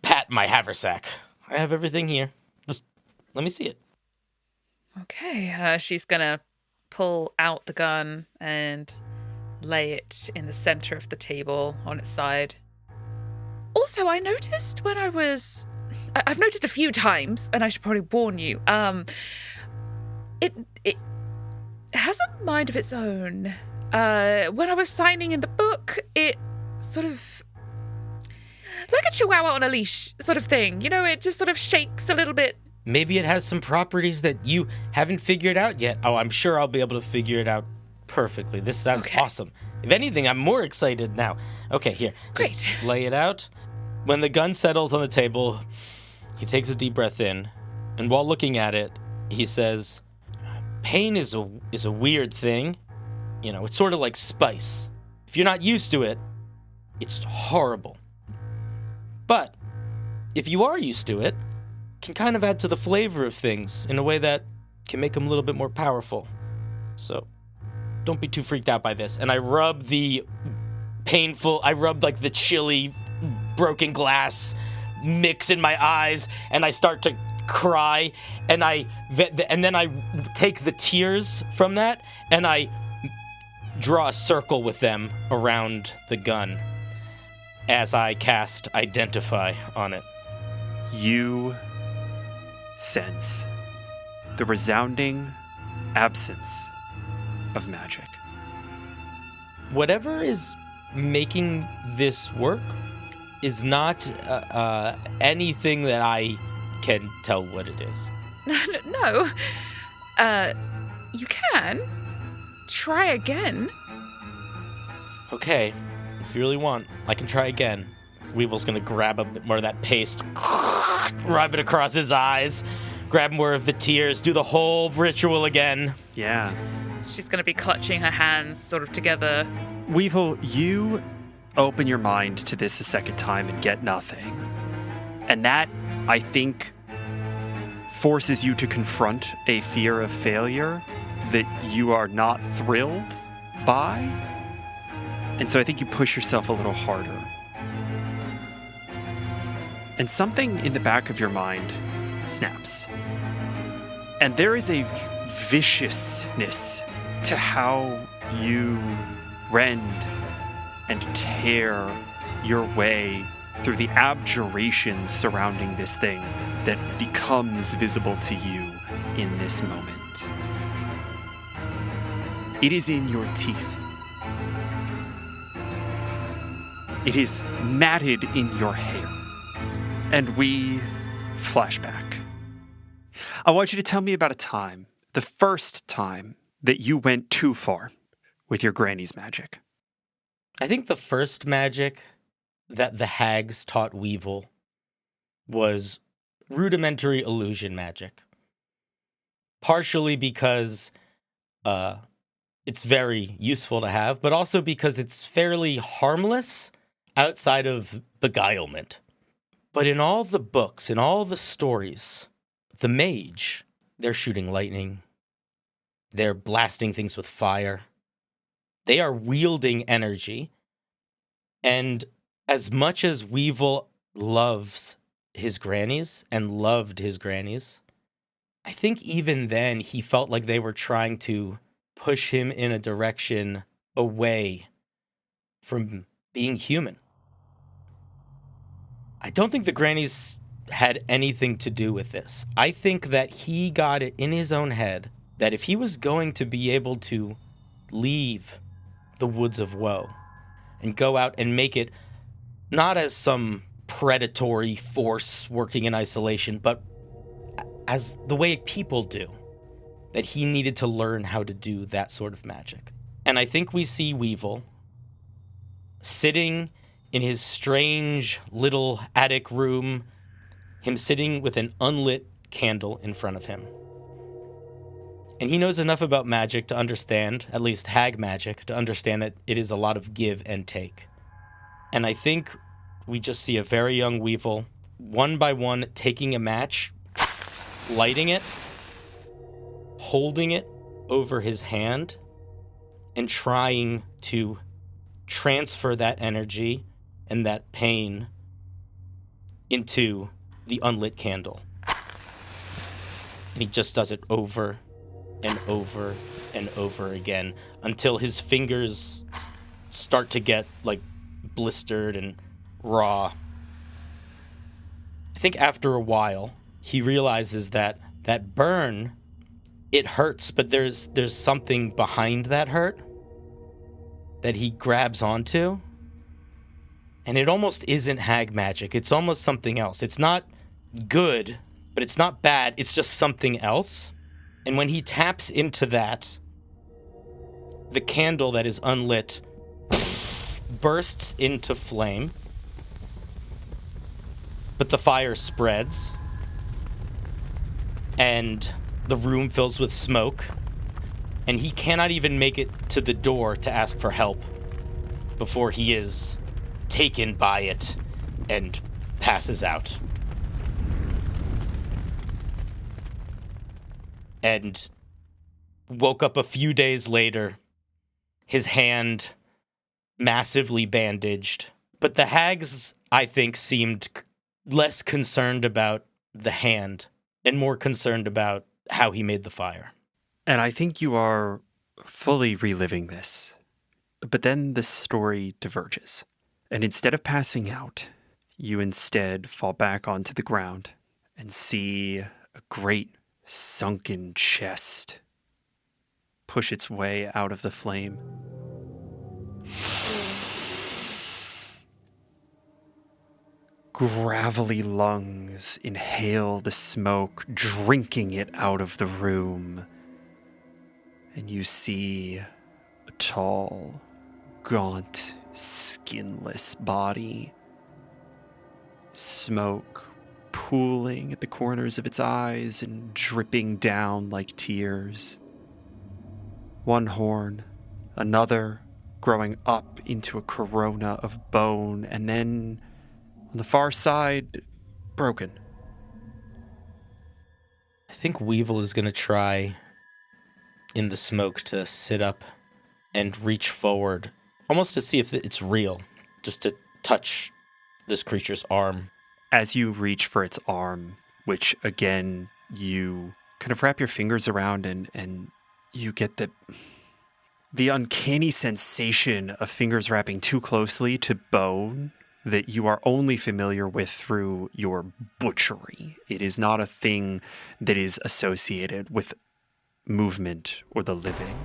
pat my haversack. I have everything here. Just let me see it.
Okay, she's gonna pull out the gun and lay it in the center of the table on its side. Also, I noticed when I've noticed a few times, and I should probably warn you, it has a mind of its own. When I was signing in the book, it sort of, like a chihuahua on a leash sort of thing. It just sort of shakes a little bit.
Maybe it has some properties that you haven't figured out yet. Oh, I'm sure I'll be able to figure it out perfectly. This sounds awesome. If anything, I'm more excited now. Okay, here.
Great.
Just lay it out. When the gun settles on the table, he takes a deep breath in, and while looking at it, he says, pain is a weird thing. It's sort of like spice. If you're not used to it, it's horrible. But if you are used to it, it can kind of add to the flavor of things in a way that can make them a little bit more powerful. So don't be too freaked out by this. And I rub the chilly broken glass mix in my eyes, and I start to cry, and then I take the tears from that, and I draw a circle with them around the gun as I cast Identify on it.
You sense the resounding absence of magic.
Whatever is making this work is not anything that I can tell what it is.
No. You can. Try again.
Okay, if you really want, I can try again. Weevil's gonna grab a bit more of that paste, rub it across his eyes, grab more of the tears, do the whole ritual again.
Yeah.
She's going to be clutching her hands sort of together.
Weevil, you open your mind to this a second time and get nothing. And that, I think, forces you to confront a fear of failure that you are not thrilled by. And so I think you push yourself a little harder. And something in the back of your mind snaps. And there is a viciousness to how you rend and tear your way through the abjurations surrounding this thing that becomes visible to you in this moment. It is in your teeth. It is matted in your hair. And we flash back. I want you to tell me about a time, the first time, that you went too far with your granny's magic.
I think the first magic that the hags taught Weevil was rudimentary illusion magic. Partially because it's very useful to have, but also because it's fairly harmless outside of beguilement. But in all the books, in all the stories, the mage, they're shooting lightning. They're blasting things with fire. They are wielding energy. And as much as Weevil loves his grannies and loved his grannies, I think even then he felt like they were trying to push him in a direction away from being human. I don't think the grannies had anything to do with this. I think that he got it in his own head that if he was going to be able to leave the woods of woe and go out and make it not as some predatory force working in isolation, but as the way people do, that he needed to learn how to do that sort of magic. And I think we see Weevil sitting in his strange little attic room, him sitting with an unlit candle in front of him. And he knows enough about magic to understand, at least hag magic, to understand that it is a lot of give and take. And I think we just see a very young Weevil, one by one, taking a match, lighting it, holding it over his hand, and trying to transfer that energy and that pain into the unlit candle. And he just does it over and over and over again until his fingers start to get like blistered and raw. I think after a while he realizes that that burn, it hurts, but there's something behind that hurt that he grabs onto, and it almost isn't hag magic. It's almost something else. It's not good, but it's not bad. It's just something else. And when he taps into that, the candle that is unlit bursts into flame, but the fire spreads, and the room fills with smoke, and he cannot even make it to the door to ask for help before he is taken by it and passes out. And woke up a few days later, his hand massively bandaged. But the hags, I think, seemed less concerned about the hand and more concerned about how he made the fire.
And I think you are fully reliving this. But then the story diverges. And instead of passing out, you instead fall back onto the ground and see a great sunken chest push its way out of the flame. gravelly lungs inhale the smoke, drinking it out of the room. And you see a tall, gaunt, skinless body. Smoke pooling at the corners of its eyes and dripping down like tears. One horn, another growing up into a corona of bone, and then on the far side, broken.
I think Weevil is going to try in the smoke to sit up and reach forward, almost to see if it's real, just to touch this creature's arm.
As you reach for its arm, which again, you kind of wrap your fingers around and you get the uncanny sensation of fingers wrapping too closely to bone that you are only familiar with through your butchery. It is not a thing that is associated with movement or the living.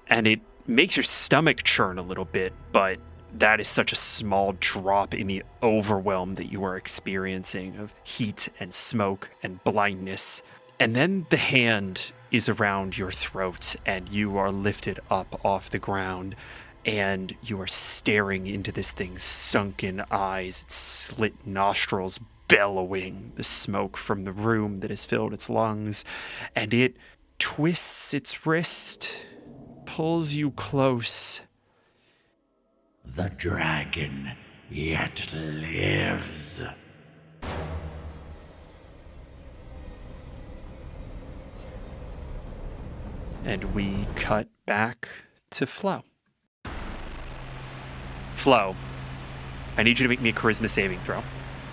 And it makes your stomach churn a little bit, but that is such a small drop in the overwhelm that you are experiencing of heat and smoke and blindness. And then the hand is around your throat and you are lifted up off the ground and you are staring into this thing's sunken eyes, its slit nostrils bellowing the smoke from the room that has filled its lungs, and it twists its wrist, pulls you close.
The dragon yet lives.
And we cut back to Flo. Flo, I need you to make me a charisma saving throw.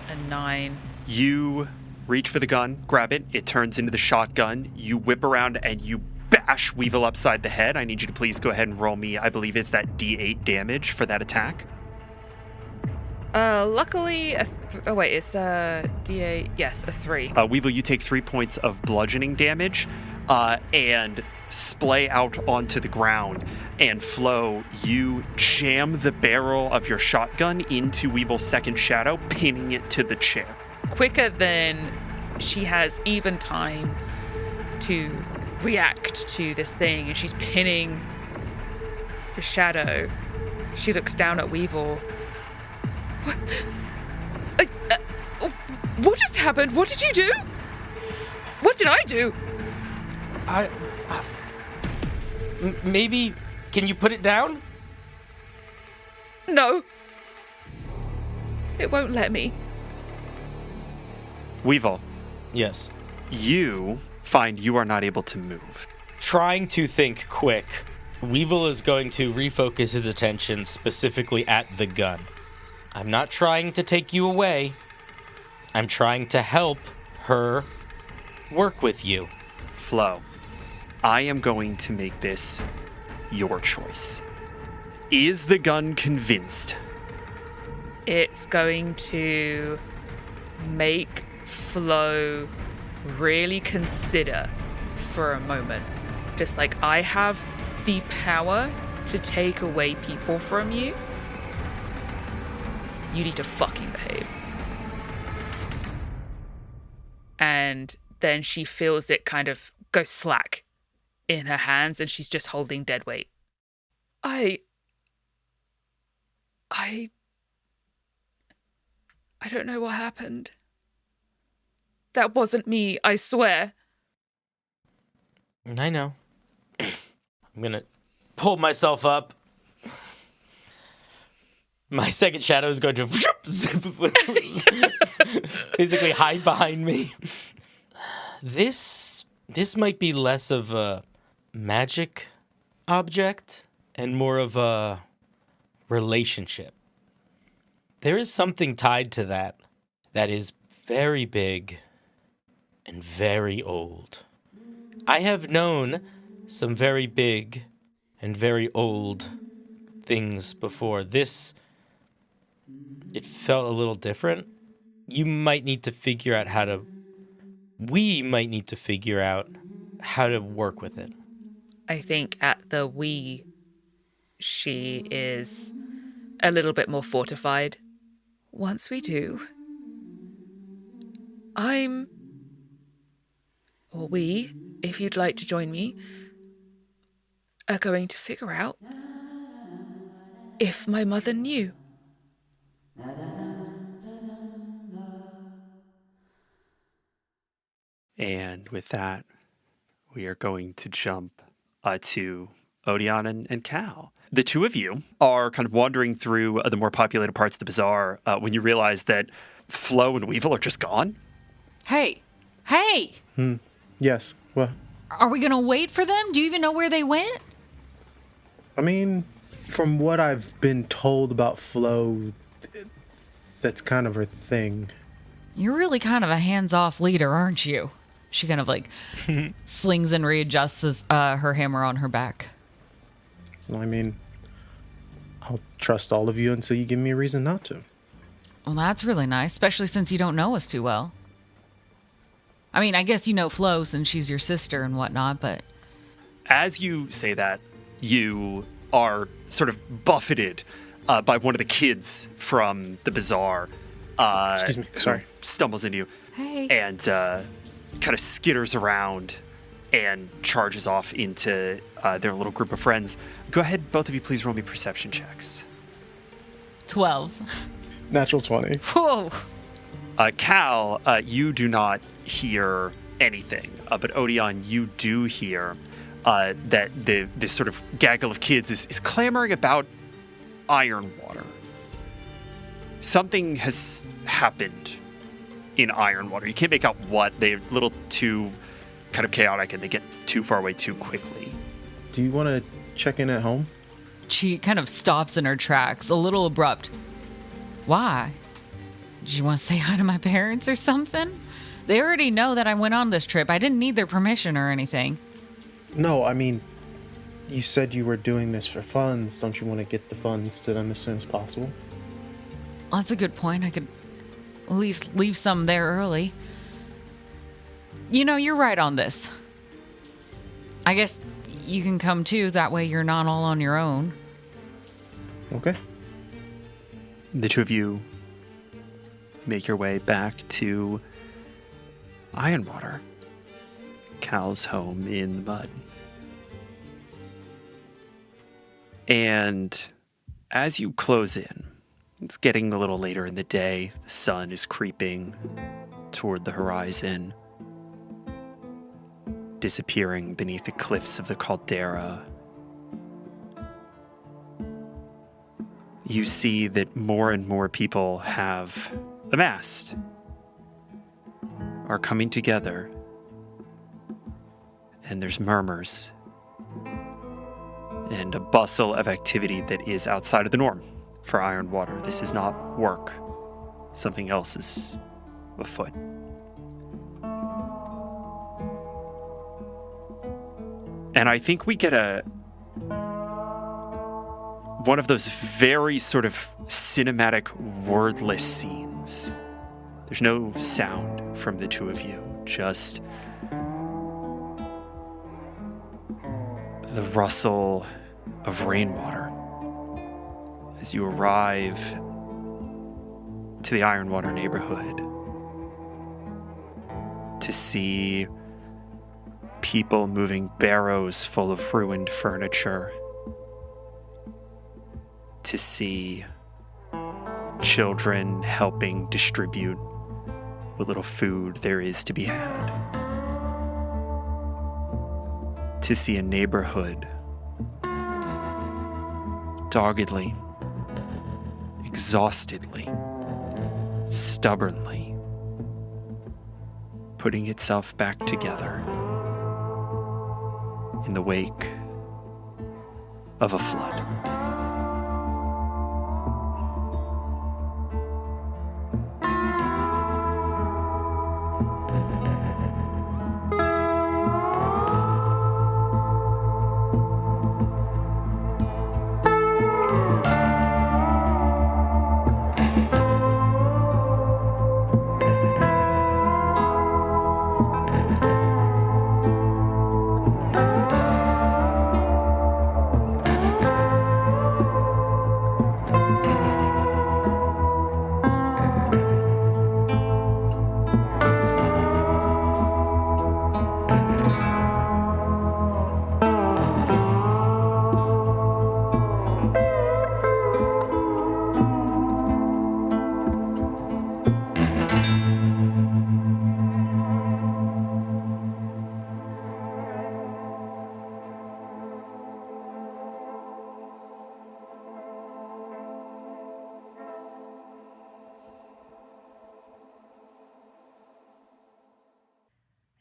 A 9.
You reach for the gun, grab it, it turns into the shotgun, you whip around and you bash Weevil upside the head. I need you to please go ahead and roll me, I believe it's that D8 damage for that attack.
Luckily, it's D8, yes, a 3.
Weevil, you take 3 points of bludgeoning damage and splay out onto the ground. And Flo, you jam the barrel of your shotgun into Weevil's second shadow, pinning it to the chair.
Quicker than she has even time to react to this thing, and she's pinning the shadow. She looks down at Weevil. What just happened? What did you do? What did I do?
Maybe, can you put it down?
No. It won't let me.
Weevil,
Yes.
you find you are not able to move.
Trying to think quick, Weevil is going to refocus his attention specifically at the gun. I'm not trying to take you away. I'm trying to help her work with you.
Flo, I am going to make this your choice. Is the gun convinced?
It's going to make Flo really consider for a moment. Just like, I have the power to take away people from you. You need to fucking behave. And then she feels it kind of go slack in her hands and she's just holding dead weight. I don't know what happened. That wasn't me, I swear.
I know. I'm gonna pull myself up. My second shadow is going to basically hide behind me. This might be less of a magic object and more of a relationship. There is something tied to that is very big and very old. I have known some very big and very old things before. It felt a little different. We might need to figure out how to work with it.
I think at the we, she is a little bit more fortified once we do, we, if you'd like to join me, are going to figure out if my mother knew.
And with that, we are going to jump to Odion and Cal. The two of you are kind of wandering through the more populated parts of the bazaar when you realize that Flo and Weevil are just gone.
Hey!
Yes. Well,
Are we going to wait for them? Do you even know where they went?
I mean, from what I've been told about Flo, that's kind of her thing.
You're really kind of a hands-off leader, aren't you? She kind of like slings and readjusts her hammer on her back.
I mean, I'll trust all of you until you give me a reason not to.
Well, that's really nice, especially since you don't know us too well. I mean, I guess you know Flo since she's your sister and whatnot, but...
As you say that, you are sort of buffeted by one of the kids from the bazaar.
Excuse me, sorry.
Stumbles into you.
Hey.
And kind of skitters around and charges off into their little group of friends. Go ahead, both of you, please roll me perception checks.
12.
Natural 20.
Whoa.
Cal, you do not hear anything, but Odion, you do hear that this sort of gaggle of kids is clamoring about Ironwater. Something has happened in Ironwater. You can't make out what. They're a little too kind of chaotic and they get too far away too quickly.
Do you want to check in at home?
She kind of stops in her tracks, a little abrupt. Why? Did you want to say hi to my parents or something? They already know that I went on this trip. I didn't need their permission or anything.
No, I mean, you said you were doing this for funds. Don't you want to get the funds to them as soon as possible?
Well, that's a good point. I could at least leave some there early. You know, you're right on this. I guess you can come too. That way you're not all on your own.
Okay.
The two of you make your way back to Ironwater, Cal's home in the mud. And as you close in, it's getting a little later in the day. The sun is creeping toward the horizon, disappearing beneath the cliffs of the caldera. You see that more and more people have amassed, are coming together, and there's murmurs and a bustle of activity that is outside of the norm for Ironwater. This is not work. Something else is afoot. And I think we get one of those very sort of cinematic wordless scenes. There's no sound from the two of you, just the rustle of rainwater as you arrive to the Ironwater neighborhood to see people moving barrows full of ruined furniture, to see children helping distribute what little food there is to be had, to see a neighborhood doggedly, exhaustedly, stubbornly putting itself back together in the wake of a flood.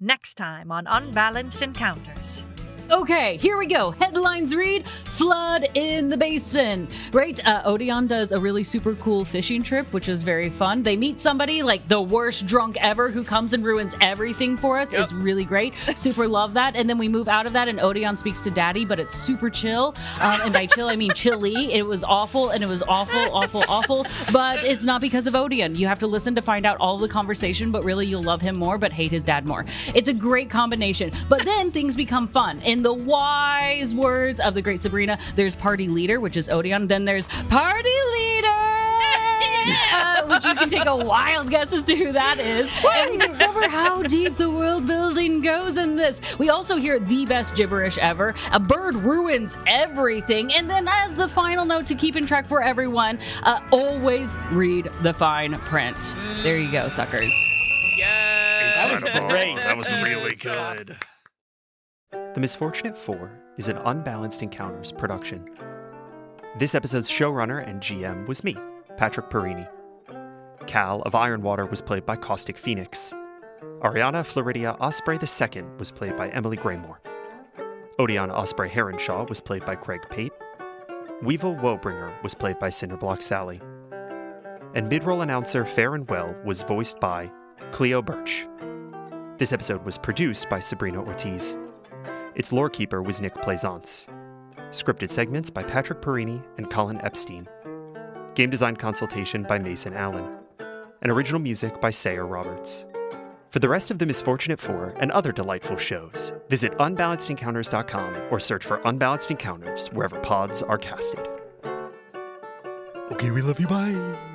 Next time on Unbalanced Encounters.
Okay, here we go. Headlines read, flood in the basement, right? Odion does a really super cool fishing trip, which is very fun. They meet somebody, like the worst drunk ever, who comes and ruins everything for us. Yep. It's really great. Super love that. And then we move out of that and Odion speaks to Daddy, but it's super chill. And by chill, I mean chilly. It was awful, and it was awful. But it's not because of Odion. You have to listen to find out all the conversation, but really you'll love him more, but hate his dad more. It's a great combination. But then things become fun. In the wise words of the great Sabrina, there's party leader, which is Odion. Then there's party leader, which you can take a wild guess as to who that is. And we discover how deep the world building goes in this. We also hear the best gibberish ever. A bird ruins everything. And then as the final note to keep in track for everyone, always read the fine print. There you go, suckers.
Yeah.
That was great.
That was really good. The Misfortunate Four is an Unbalanced Encounters production. This episode's showrunner and GM was me, Patrick Perini. Cal of Ironwater was played by Caustic Phoenix. Arianna Floridia Osprey II was played by Emily Graymore. Odion Osprey-Heronshaw was played by Craig Pate. Weevil Woebringer was played by Cinderblock Sally. And midroll announcer Ferrin Whel was voiced by Cleo Birch. This episode was produced by Sabrina Ortiz. Its Lorekeeper was Nick Plaisance. Scripted segments by Patrick Perini and Colin Epstein. Game design consultation by Mason Allen. And original music by Sayer Roberts. For the rest of the Misfortunate Four and other delightful shows, visit unbalancedencounters.com or search for Unbalanced Encounters wherever pods are casted. Okay, we love you, bye!